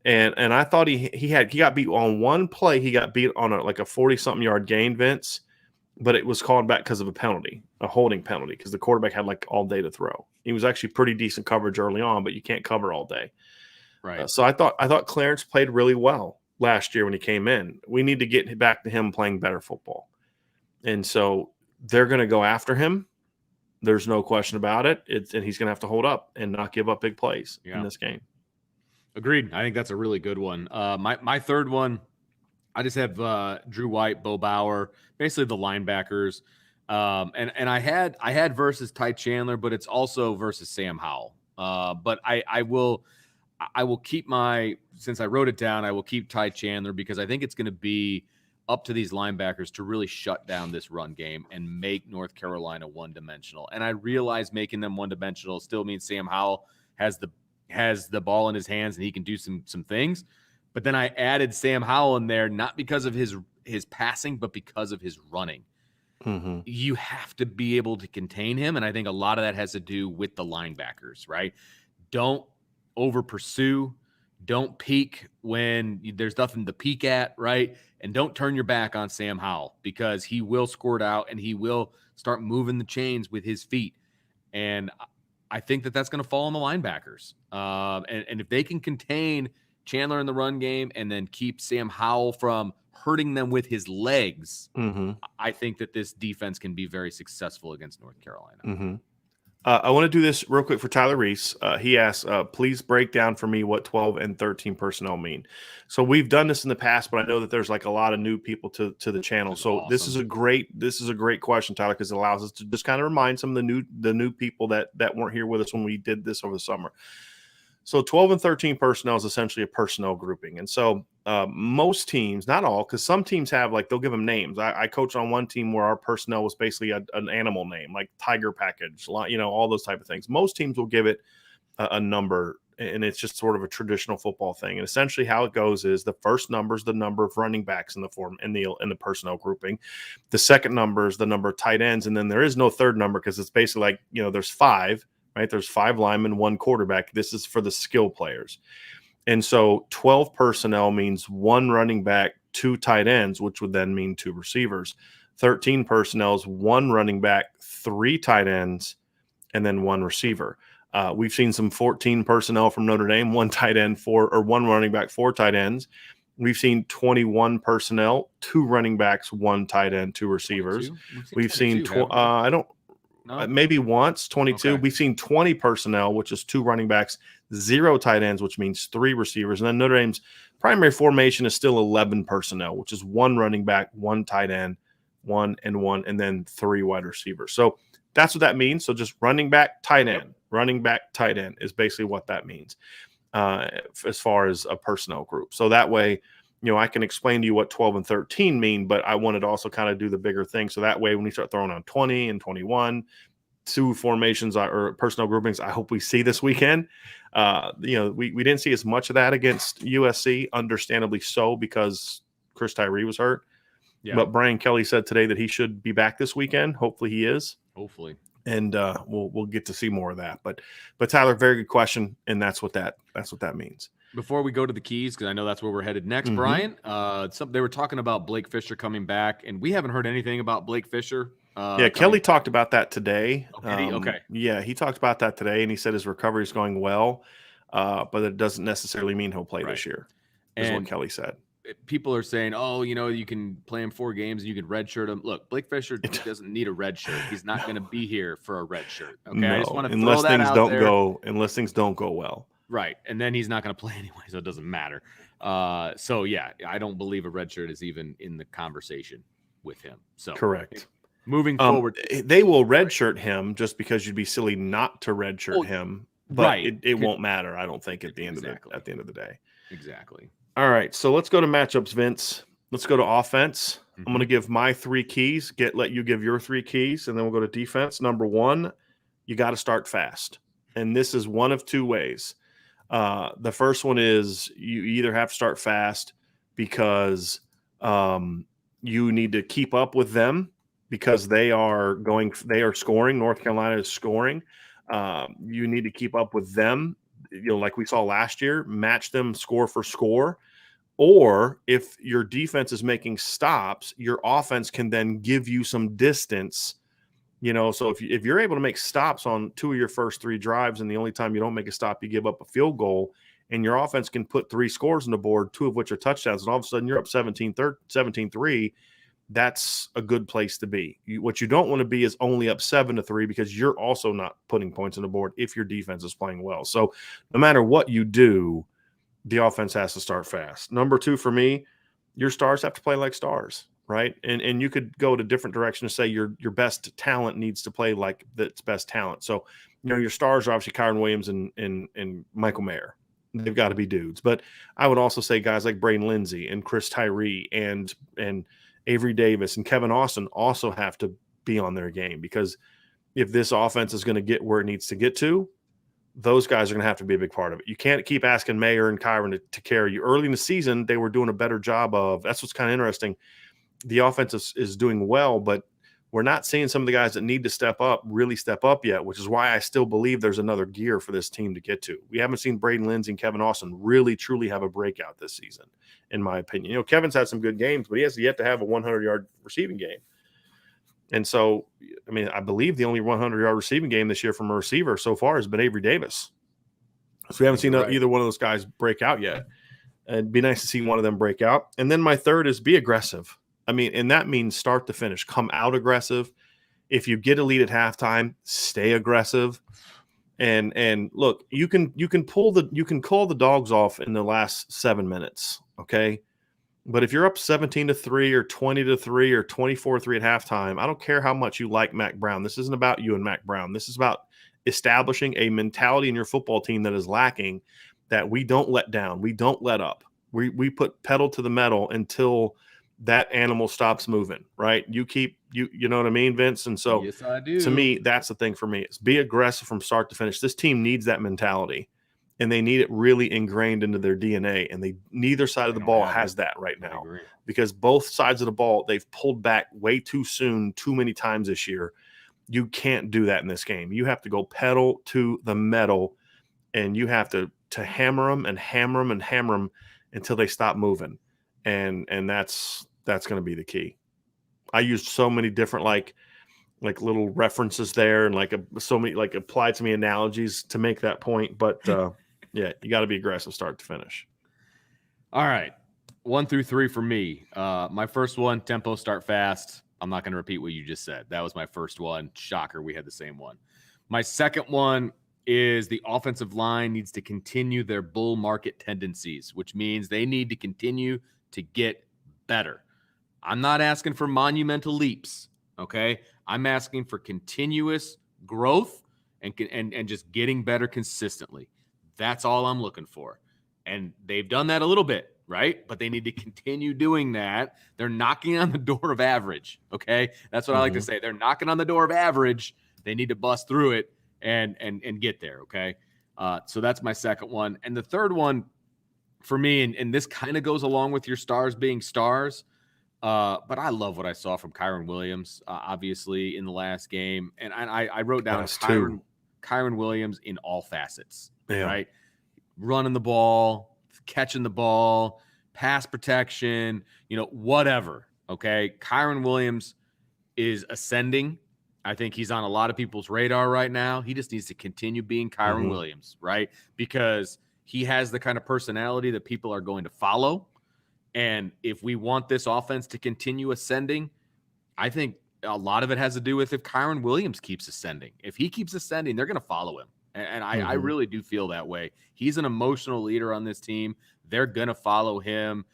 And I thought he got beat on one play. He got beat on a 40-something yard gain, Vince, but it was called back because of a holding penalty, because the quarterback had all day to throw. He was actually pretty decent coverage early on, but you can't cover all day. Right. So I thought Clarence played really well last year when he came in. We need to get back to him playing better football. And so they're going to go after him. There's no question about it. And he's going to have to hold up and not give up big plays in this game. Agreed. I think that's a really good one. My third one, I just have Drew White, Bo Bauer, basically the linebackers. And I had versus Ty Chandler, but it's also versus Sam Howell. But I will keep since I wrote it down, I will keep Ty Chandler, because I think it's going to be up to these linebackers to really shut down this run game and make North Carolina one-dimensional. And I realize making them one-dimensional still means Sam Howell has the ball in his hands and he can do some things. But then I added Sam Howell in there, not because of his passing, but because of his running. Mm-hmm. You have to be able to contain him. And I think a lot of that has to do with the linebackers, right? Don't over pursue. Don't peek when there's nothing to peek at, right? And don't turn your back on Sam Howell, because he will squirt out and he will start moving the chains with his feet. And I think that that's going to fall on the linebackers. And if they can contain Chandler in the run game and then keep Sam Howell from hurting them with his legs, I think that this defense can be very successful against North Carolina. I want to do this real quick for Tyler Reese. He asks, please break down for me what 12 and 13 personnel mean. So we've done this in the past, but I know that there's like a lot of new people to the channel. So awesome. This is a great question, Tyler, because it allows us to just kind of remind some of the new people that weren't here with us when we did this over the summer. So 12 and 13 personnel is essentially a personnel grouping. And so most teams, not all, because some teams have, like, they'll give them names. I coached on one team where our personnel was basically an animal name, like tiger package, all those type of things. Most teams will give it a number, and it's just sort of a traditional football thing. And essentially how it goes is the first number is the number of running backs in the personnel grouping. The second number is the number of tight ends. And then there is no third number, because it's basically like, there's 5. Right, there's 5 linemen, 1 quarterback. This is for the skill players. And so 12 personnel means 1 running back, 2 tight ends, which would then mean 2 receivers. 13 personnel is 1 running back, 3 tight ends, and then 1 receiver. We've seen some 14 personnel from Notre Dame, 1 tight end, 1 running back, 4 tight ends. We've seen 21 personnel, 2 running backs, 1 tight end, 2 receivers. We've seen maybe once, 22. Okay. We've seen 20 personnel, which is 2 running backs, 0 tight ends, which means 3 receivers. And then Notre Dame's primary formation is still 11 personnel, which is 1 running back, 1 tight end, 1 and 1, and then 3 wide receivers. So that's what that means. So just running back, tight end, running back, tight end is basically what that means as far as a personnel group. So that way, I can explain to you what 12 and 13 mean, but I wanted to also kind of do the bigger thing. So that way, when we start throwing on 20 and 21, 2 formations or personnel groupings, I hope we see this weekend. We didn't see as much of that against USC, understandably so, because Chris Tyree was hurt. Yeah. But Brian Kelly said today that he should be back this weekend. Hopefully he is. Hopefully. And we'll get to see more of that. But Tyler, very good question, and that's what that means. Before we go to the keys, because I know that's where we're headed next, Brian, they were talking about Blake Fisher coming back, and we haven't heard anything about Blake Fisher. Kelly talked about that today. Okay. Yeah, he talked about that today, and he said his recovery is going well, but it doesn't necessarily mean he'll play this year, is what Kelly said. People are saying, you can play him 4 games and you can redshirt him. Look, Blake Fisher doesn't need a red shirt. He's not going to be here for a red shirt. Okay, no, I just want to unless throw that things out don't there. Unless things don't go well. Right, and then he's not going to play anyway, so it doesn't matter. So yeah, I don't believe a red shirt is even in the conversation with him. So correct. Moving forward, they will redshirt him just because you'd be silly not to redshirt him. But it won't matter, I don't think, at the end of the day. Exactly. All right, so let's go to matchups, Vince. Let's go to offense. I'm going to give my 3 keys. Let you give your 3 keys, and then we'll go to defense. Number 1, you got to start fast, and this is one of 2 ways. The first one is you either have to start fast because you need to keep up with them because they are scoring. North Carolina is scoring. You need to keep up with them. Like we saw last year, match them score for score. Or if your defense is making stops, your offense can then give you some distance. So if you're able to make stops on 2 of your first 3 drives, and the only time you don't make a stop, you give up a field goal, and your offense can put 3 scores on the board, 2 of which are touchdowns, and all of a sudden you're up 17-3, that's a good place to be. What you don't want to be is only up 7-3, because you're also not putting points on the board if your defense is playing well. So no matter what you do, the offense has to start fast. Number 2 for me, your stars have to play like stars. Right. And you could go to different directions and say your best talent needs to play like that's best talent. So, your stars are obviously Kyron Williams and Michael Mayer. They've got to be dudes. But I would also say guys like Braden Lindsey and Chris Tyree and Avery Davis and Kevin Austin also have to be on their game, because if this offense is going to get where it needs to get to, those guys are going to have to be a big part of it. You can't keep asking Mayer and Kyron to carry you. Early in the season, they were doing a better job of – that's what's kind of interesting. The offense is doing well, but we're not seeing some of the guys that need to step up really step up yet, which is why I still believe there's another gear for this team to get to. We haven't seen Braden Lindsey and Kevin Austin really, truly have a breakout this season, in my opinion. You know, Kevin's had some good games, but he has yet to have a 100-yard receiving game. And so, I mean, I believe the only 100-yard receiving game this year from a receiver so far has been Avery Davis. So we haven't seen either one of those guys break out yet. It'd be nice to see one of them break out. And then my third is be aggressive. I mean, and that means start to finish. Come out aggressive. If you get a lead at halftime, stay aggressive. And look, you can call the dogs off in the last 7 minutes, okay? But if you're up 17-3 or 20-3 or 24-3 at halftime, I don't care how much you like Mac Brown. This isn't about you and Mac Brown. This is about establishing a mentality in your football team that is lacking, that we don't let down. We don't let up. We put pedal to the metal until that animal stops moving, right? You know what I mean, Vince? And so yes, I do. To me, that's the thing for me. It's be aggressive from start to finish. This team needs that mentality, and they need it really ingrained into their DNA. And neither side of the ball has that right now, because both sides of the ball, they've pulled back way too soon, too many times this year. You can't do that in this game. You have to go pedal to the metal, and you have to hammer them and hammer them and hammer them until they stop moving. And that's going to be the key. I used so many different like little references there, and so many applied to me analogies to make that point. But yeah, you got to be aggressive start to finish. All right, 1 through 3 for me. My first one, tempo, start fast. I'm not going to repeat what you just said. That was my first one. Shocker, we had the same one. My second one is the offensive line needs to continue their bull market tendencies, which means they need to continue to get better. I'm not asking for monumental leaps, okay? I'm asking for continuous growth and just getting better consistently. That's all I'm looking for. And they've done that a little bit, right? But they need to continue doing that. They're knocking on the door of average, okay? That's what I like to say. They're knocking on the door of average. They need to bust through it and get there, okay? So that's my second one. And the third one for me, and this kind of goes along with your stars being stars, but I love what I saw from Kyren Williams, obviously, in the last game. And I wrote down Kyren Williams in all facets, right? Running the ball, catching the ball, pass protection, whatever, okay? Kyren Williams is ascending. I think he's on a lot of people's radar right now. He just needs to continue being Kyren Williams, right? Because he has the kind of personality that people are going to follow. And if we want this offense to continue ascending, I think a lot of it has to do with if Kyren Williams keeps ascending. If he keeps ascending, they're going to follow him. And I really do feel that way. He's an emotional leader on this team. They're going to follow him,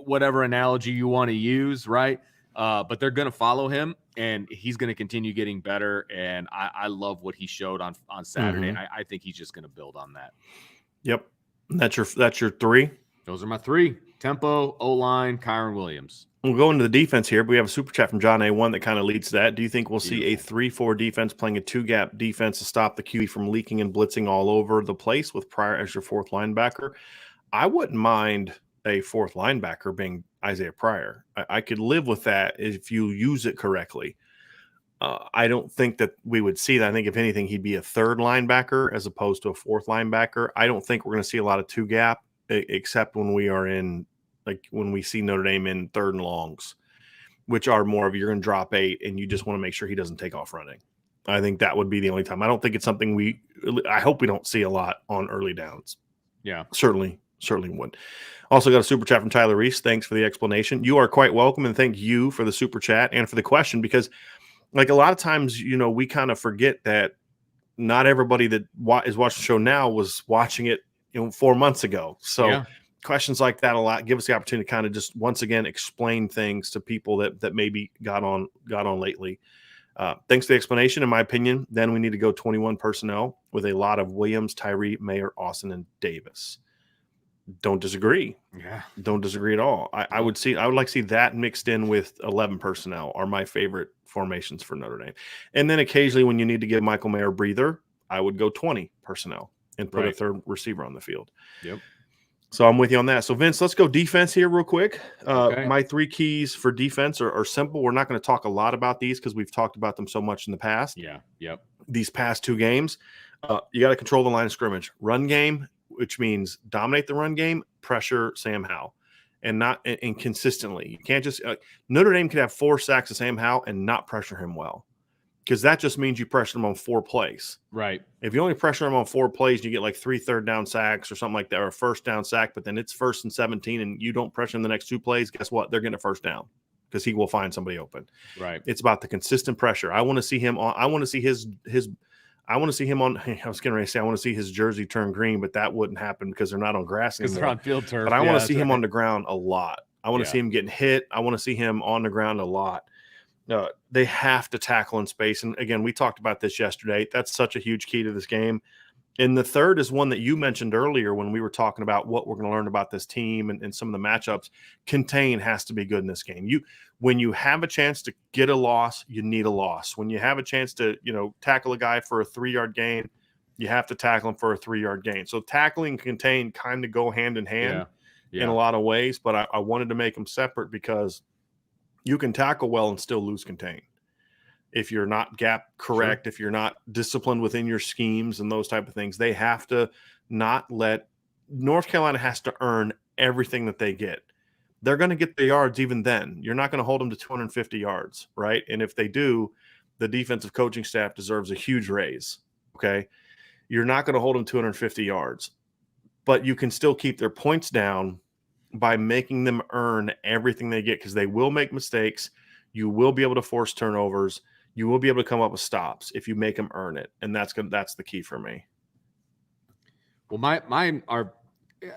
whatever analogy you want to use, right? But they're going to follow him, and he's going to continue getting better. And I love what he showed on Saturday. And I think he's just going to build on that. Yep. That's your three? Those are my three. Tempo, O-line, Kyren Williams. We'll go into the defense here, but we have a super chat from John A1 that kind of leads to that. Do you think we'll see a 3-4 defense playing a two-gap defense to stop the QB from leaking and blitzing all over the place with Pryor as your fourth linebacker? I wouldn't mind a fourth linebacker being Isaiah Pryor. I could live with that if you use it correctly. I don't think that we would see that. I think if anything, he'd be a third linebacker as opposed to a fourth linebacker. I don't think we're going to see a lot of two-gap except when we are in when we see Notre Dame in third and longs, which are more of you're going to drop 8 and you just want to make sure he doesn't take off running. I think that would be the only time. I don't think it's something I hope we don't see a lot on early downs. Yeah, certainly would. Also got a super chat from Tyler Reese. Thanks for the explanation. You are quite welcome, and thank you for the super chat and for the question, because a lot of times, we kind of forget that not everybody that is watching the show now was watching it 4 months ago. So questions like that a lot give us the opportunity to kind of just once again explain things to people that maybe got on lately. Thanks for the explanation. In my opinion, then we need to go 21 personnel with a lot of Williams, Tyree, Mayer, Austin, and Davis. Don't disagree. Yeah, don't disagree at all. I would like to see that mixed in with 11 personnel are my favorite formations for Notre Dame. And then occasionally when you need to give Michael Mayer a breather, I would go 20 personnel and put a third receiver on the field. Yep. So I'm with you on that. So Vince, let's go defense here real quick. Okay. My 3 keys for defense are simple. We're not going to talk a lot about these because we've talked about them so much in the past. Yeah. Yep. These past 2 games, you got to control the line of scrimmage. Run game, which means dominate the run game, pressure Sam Howell, and consistently. You can't just Notre Dame could have 4 sacks of Sam Howell and not pressure him well, because that just means you pressure him on 4 plays. Right. If you only pressure him on 4 plays, you get like 3 third down sacks or something like that, or a first down sack, but then it's 1st and 17 and you don't pressure him the next 2 plays, guess what? They're getting a first down because he will find somebody open. Right. It's about the consistent pressure. I want to see him on. I want to see I want to see him on. I was going to say I want to see his jersey turn green, but that wouldn't happen because they're not on grass anymore. Because they're on field turf. But I want to see him on the ground a lot. I want to Yeah. see him getting hit. I want to see him on the ground a lot. They have to tackle in space. And again, we talked about this yesterday. That's such a huge key to this game. And the third is one that you mentioned earlier when we were talking about what we're going to learn about this team and some of the matchups. Contain has to be good in this game. When you have a chance to get a loss, you need a loss. When you have a chance to, tackle a guy for a 3-yard gain, you have to tackle him for a 3-yard gain. So tackling and contain kind of go hand in hand in a lot of ways, but I wanted to make them separate because you can tackle well and still lose contain. If you're not gap correct, if you're not disciplined within your schemes and those type of things, they have to not let – North Carolina has to earn everything that they get. They're going to get the yards even then. You're not going to hold them to 250 yards, right? And if they do, the defensive coaching staff deserves a huge raise, okay? You're not going to hold them 250 yards, but you can still keep their points down by making them earn everything they get because they will make mistakes. You will be able to force turnovers. You will be able to come up with stops if you make them earn it, and that's the key for me. Well, mine are.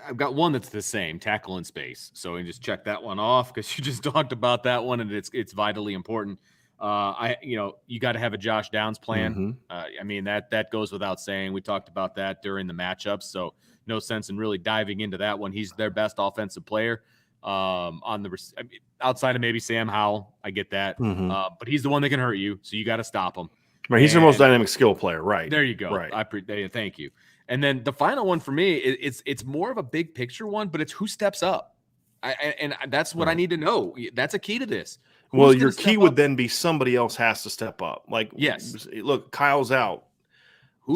I've got one that's the same, tackle in space. So we can just check that one off because you just talked about that one, and it's vitally important. You got to have a Josh Downs plan. Mm-hmm. That goes without saying. We talked about that during the matchups, so no sense in really diving into that one. He's their best offensive player. Outside of maybe Sam Howell, I get that, but he's the one that can hurt you, so you got to stop him. Right, he's their most dynamic skill player, right? There you go. Right. Thank you. And then the final one for me, it's more of a big picture one, but it's who steps up. And that's what I need to know. That's a key to this. Well, your key would then be somebody else has to step up. Like, yes, look, Kyle's out.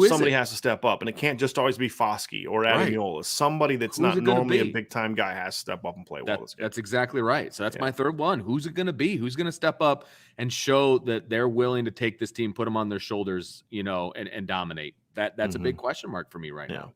Somebody has to step up, and it can't just always be Foskey or Adamiola. Somebody that's not normally a big-time guy has to step up and play well. That's exactly right. So that's my third one. Who's it going to be? Who's going to step up and show that they're willing to take this team, put them on their shoulders, and dominate? That's a big question mark for me right now.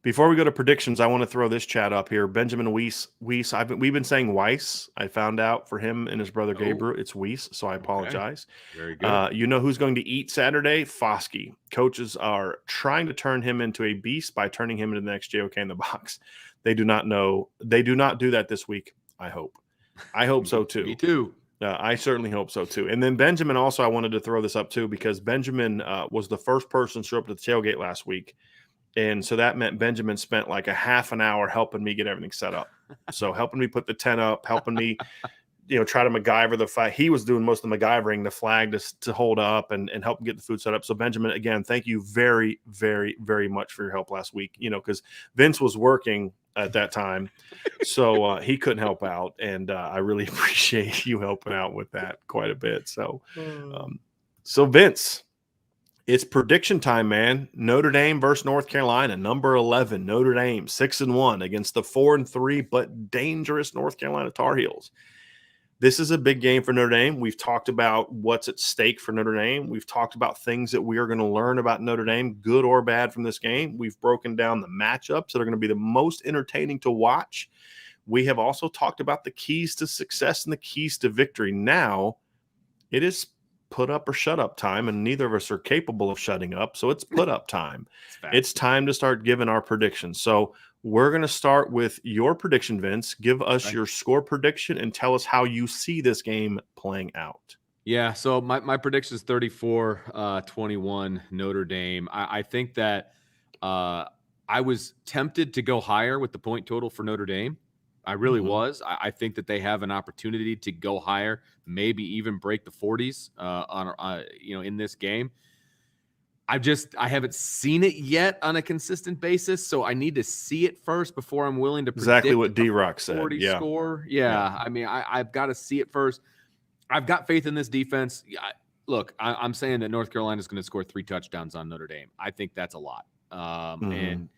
Before we go to predictions, I want to throw this chat up here. Benjamin Weiss. We've been saying Weiss. I found out for him and his brother Gabriel, it's Weiss, so I apologize. Very good. You know who's going to eat Saturday? Foskey. Coaches are trying to turn him into a beast by turning him into the next JOK in the box. They do not know. They do not do that this week, I hope. I hope so, too. Me too. I certainly hope so, too. And then Benjamin also, I wanted to throw this up, too, because Benjamin was the first person to show up to the tailgate last week. And so that meant Benjamin spent like a half an hour helping me get everything set up. So helping me put the tent up, helping me, try to MacGyver the flag. He was doing most of the MacGyvering, the flag to hold up and help get the food set up. So Benjamin, again, thank you very, very, very much for your help last week, because Vince was working at that time. So he couldn't help out. And I really appreciate you helping out with that quite a bit. So, so Vince, it's prediction time, man. Notre Dame versus North Carolina, number 11. Notre Dame 6-1 against the 4-3 but dangerous North Carolina Tar Heels. This is a big game for Notre Dame. We've talked about what's at stake for Notre Dame. We've talked about things that we are going to learn about Notre Dame, good or bad, from this game. We've broken down the matchups that are going to be the most entertaining to watch. We have also talked about the keys to success and the keys to victory. Now, it is put up or shut up time, and neither of us are capable of shutting up, so it's put up time. It's time to start giving our predictions. So we're going to start with your prediction, Vince. Give us your score prediction and tell us how you see this game playing out. Yeah, so my prediction is 34-21 Notre Dame. I think that I was tempted to go higher with the point total for Notre Dame. I really was. I think that they have an opportunity to go higher, maybe even break the 40s in this game. I haven't seen it yet on a consistent basis, so I need to see it first before I'm willing to Exactly predict what D-Rock said. 40 Yeah. score. Yeah. I mean, I've got to see it first. I've got faith in this defense. Look, I'm saying that North Carolina is going to score 3 touchdowns on Notre Dame. I think that's a lot. And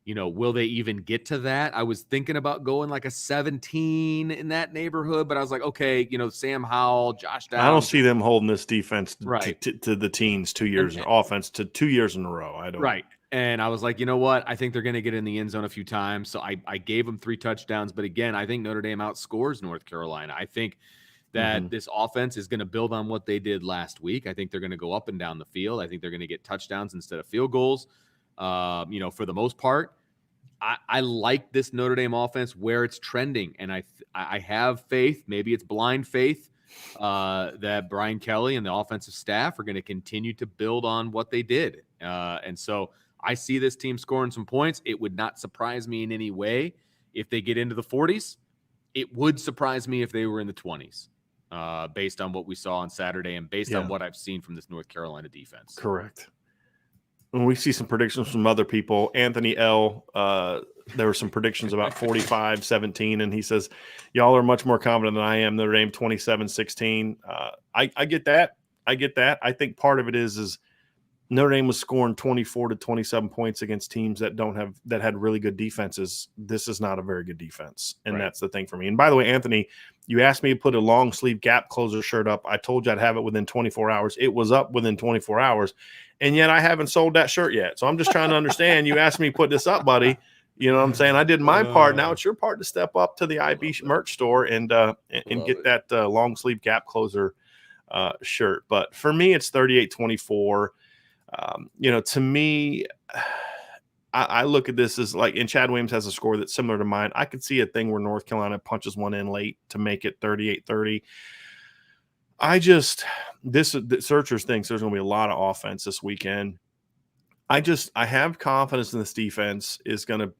will they even get to that? I was thinking about going like a 17 in that neighborhood, but I was like, okay, Sam Howell, Josh Downs. I don't see them holding this defense Right. to the teens 2 years offense to 2 years in a row. I don't. Right. And I was like, you know what? I think they're going to get in the end zone a few times. So I gave them 3 touchdowns. But again, I think Notre Dame outscores North Carolina. I think that this offense is going to build on what they did last week. I think they're going to go up and down the field. I think they're going to get touchdowns instead of field goals. For the most part, I like this Notre Dame offense where it's trending. And I have faith, maybe it's blind faith, that Brian Kelly and the offensive staff are going to continue to build on what they did. And so I see this team scoring some points. It would not surprise me in any way if they get into the 40s. It would surprise me if they were in the 20s, based on what we saw on Saturday and based on what I've seen from this North Carolina defense. Correct. When we see some predictions from other people, Anthony L., there were some predictions about 45-17, and he says, y'all are much more confident than I am. Notre Dame 27-16. I get that. I think part of it is Notre Dame was scoring 24 to 27 points against teams that had really good defenses. This is not a very good defense, and that's the thing for me. And by the way, Anthony, you asked me to put a long sleeve gap closer shirt up. I told you I'd have it within 24 hours. It was up within 24 hours, and yet I haven't sold that shirt yet. So I'm just trying to understand. You asked me to put this up, buddy. You know what I'm saying? I did my part. Now it's your part to step up to the IB merch store and get that long sleeve gap closer shirt. But for me, it's 38-24. To me, I look at this as like, and Chad Williams has a score that's similar to mine. I could see a thing where North Carolina punches one in late to make it 38-30. The Searchers thinks there's going to be a lot of offense this weekend. I have confidence in this defense is going to,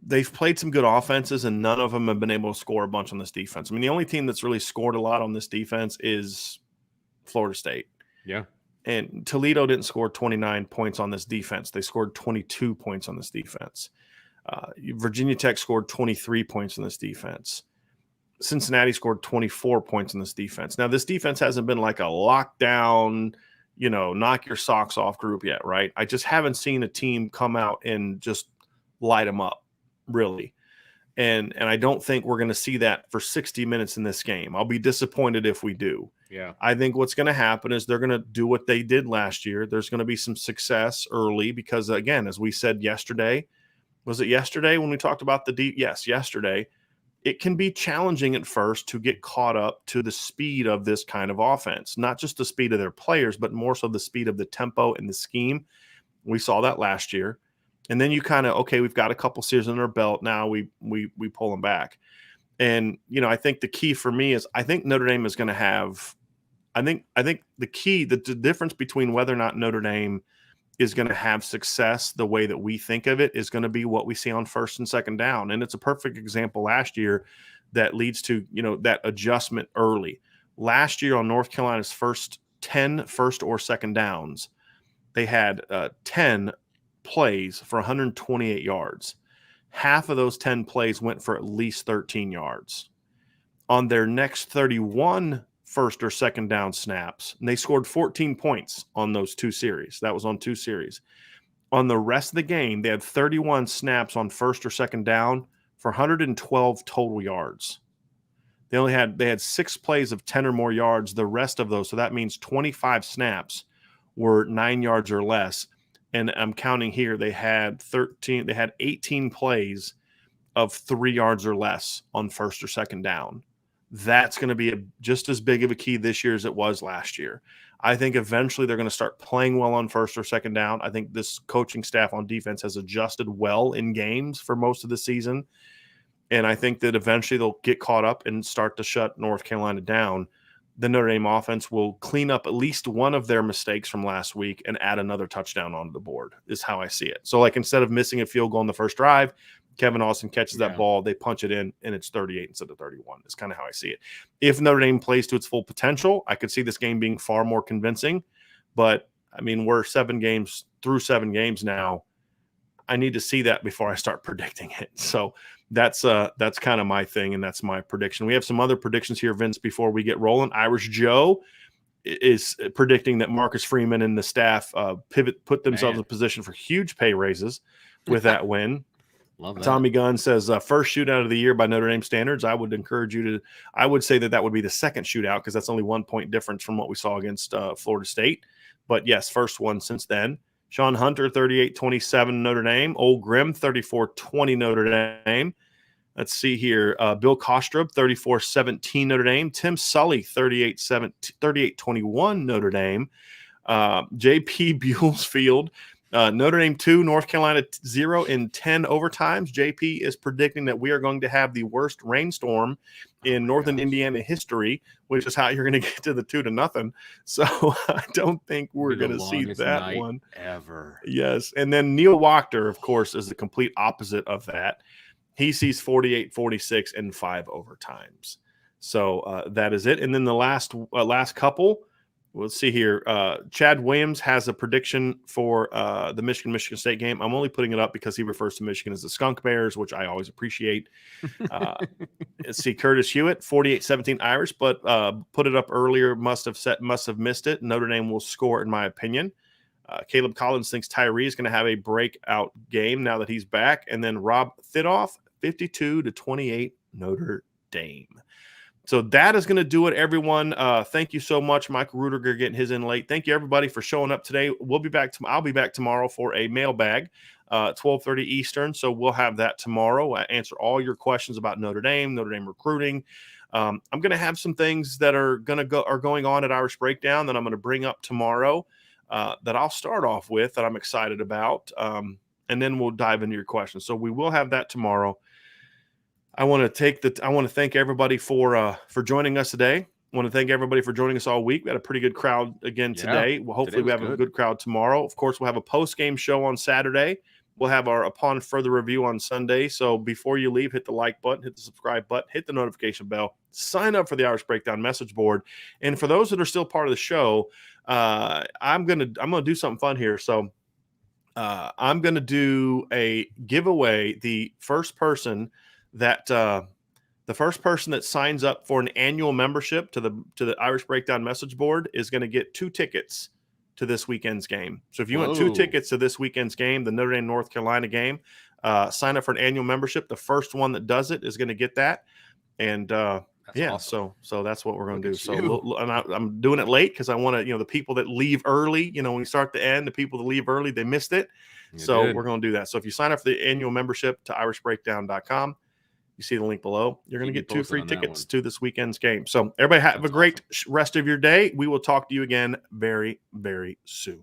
they've played some good offenses and none of them have been able to score a bunch on this defense. The only team that's really scored a lot on this defense is Florida State. Yeah. And Toledo didn't score 29 points on this defense. They scored 22 points on this defense. Virginia Tech scored 23 points on this defense. Cincinnati scored 24 points on this defense. Now, this defense hasn't been like a lockdown, knock your socks off group yet, right? I just haven't seen a team come out and just light them up, really. And I don't think we're going to see that for 60 minutes in this game. I'll be disappointed if we do. Yeah. I think what's going to happen is they're going to do what they did last year. There's going to be some success early because, again, as we said yesterday, was it yesterday when we talked about the deep? Yes, yesterday. It can be challenging at first to get caught up to the speed of this kind of offense, not just the speed of their players, but more so the speed of the tempo and the scheme. We saw that last year. And then you kind of, okay, we've got a couple seasons in our belt. Now we pull them back. And, I think the key for me is I think Notre Dame is going to have – I think the key, the difference between whether or not Notre Dame is going to have success the way that we think of it is going to be what we see on first and second down. And it's a perfect example last year that leads to, that adjustment early. Last year on North Carolina's first 10 first or second downs, they had 10 plays for 128 yards. Half of those 10 plays went for at least 13 yards. On their next 31 first or second down snaps, and they scored 14 points on those 2 series. That was on 2 series. On the rest of the game, they had 31 snaps on first or second down for 112 total yards. They had 6 plays of 10 or more yards. The rest of those, so that means 25 snaps were 9 yards or less. And I'm counting here, they had 18 plays of 3 yards or less on first or second down. That's going to be just as big of a key this year as it was last year. I think eventually they're going to start playing well on first or second down. I think this coaching staff on defense has adjusted well in games for most of the season. And I think that eventually they'll get caught up and start to shut North Carolina down. The Notre Dame offense will clean up at least one of their mistakes from last week and add another touchdown onto the board is how I see it. So, like, instead of missing a field goal in the first drive, Kevin Austin catches that ball, they punch it in, and it's 38 instead of 31. It's kind of how I see it. If Notre Dame plays to its full potential, I could see this game being far more convincing. But I mean, we're 7 games now. I need to see that before I start predicting it. So that's kind of my thing, and that's my prediction. We have some other predictions here, Vince, before we get rolling. Irish Joe is predicting that Marcus Freeman and the staff put themselves in position for huge pay raises with that win. Love that. Tommy Gunn says first shootout of the year by Notre Dame standards. I would encourage you to. I would say that would be the second shootout because that's only 1 point difference from what we saw against Florida State. But yes, first one since then. Sean Hunter 38-27 Notre Dame. Old Grimm 34-20 Notre Dame. Let's see here. Bill Kostrup 34-17 Notre Dame. Tim Sully 38-21 Notre Dame. JP Buellsfield. Notre Dame 2, North Carolina 0 in 10 overtimes. JP is predicting that we are going to have the worst rainstorm in Northern Indiana history, which is how you're going to get to the 2-0. So I don't think we're going to see that one ever. Yes. And then Neil Wachter, of course, is the complete opposite of that. He sees 48-46 in 5 overtimes. So that is it. And then the last couple. Let's see here. Chad Williams has a prediction for the Michigan State game. I'm only putting it up because he refers to Michigan as the Skunk Bears, which I always appreciate. Let's see. Curtis Hewitt, 48-17 Irish, but put it up earlier. Must have missed it. Notre Dame will score, in my opinion. Caleb Collins thinks Tyree is going to have a breakout game now that he's back. And then Rob Thidoff, 52-28 Notre Dame. So that is going to do it, everyone. Thank you so much, Michael Rudiger, getting his in late. Thank you, everybody, for showing up today. I'll be back tomorrow for a mailbag, 12:30 Eastern. So we'll have that tomorrow. I answer all your questions about Notre Dame recruiting. I'm going to have some things that are going on at Irish Breakdown that I'm going to bring up tomorrow that I'll start off with that I'm excited about, and then we'll dive into your questions. So we will have that tomorrow. I want to thank everybody for joining us today. I want to thank everybody for joining us all week. We had a pretty good crowd again today. Well, hopefully we have a good crowd tomorrow. Of course, we'll have a post-game show on Saturday. We'll have our Upon Further Review on Sunday. So before you leave, hit the like button, hit the subscribe button, hit the notification bell, sign up for the Irish Breakdown message board. And for those that are still part of the show, I'm gonna do something fun here. So I'm gonna do a giveaway. The first person that signs up for an annual membership to the Irish Breakdown message board is going to get 2 tickets to this weekend's game. So if you want 2 tickets to this weekend's game, the Notre Dame North Carolina game, sign up for an annual membership. The first one that does it is going to get that. And awesome. So that's what we're going to do. So I'm doing it late because I want to, the people that leave early, when we start the end, the people that leave early, they missed it. We're going to do that. So if you sign up for the annual membership to irishbreakdown.com, you see the link below. You're going to get 2 free tickets to this weekend's game. So everybody have a great rest of your day. We will talk to you again very, very soon.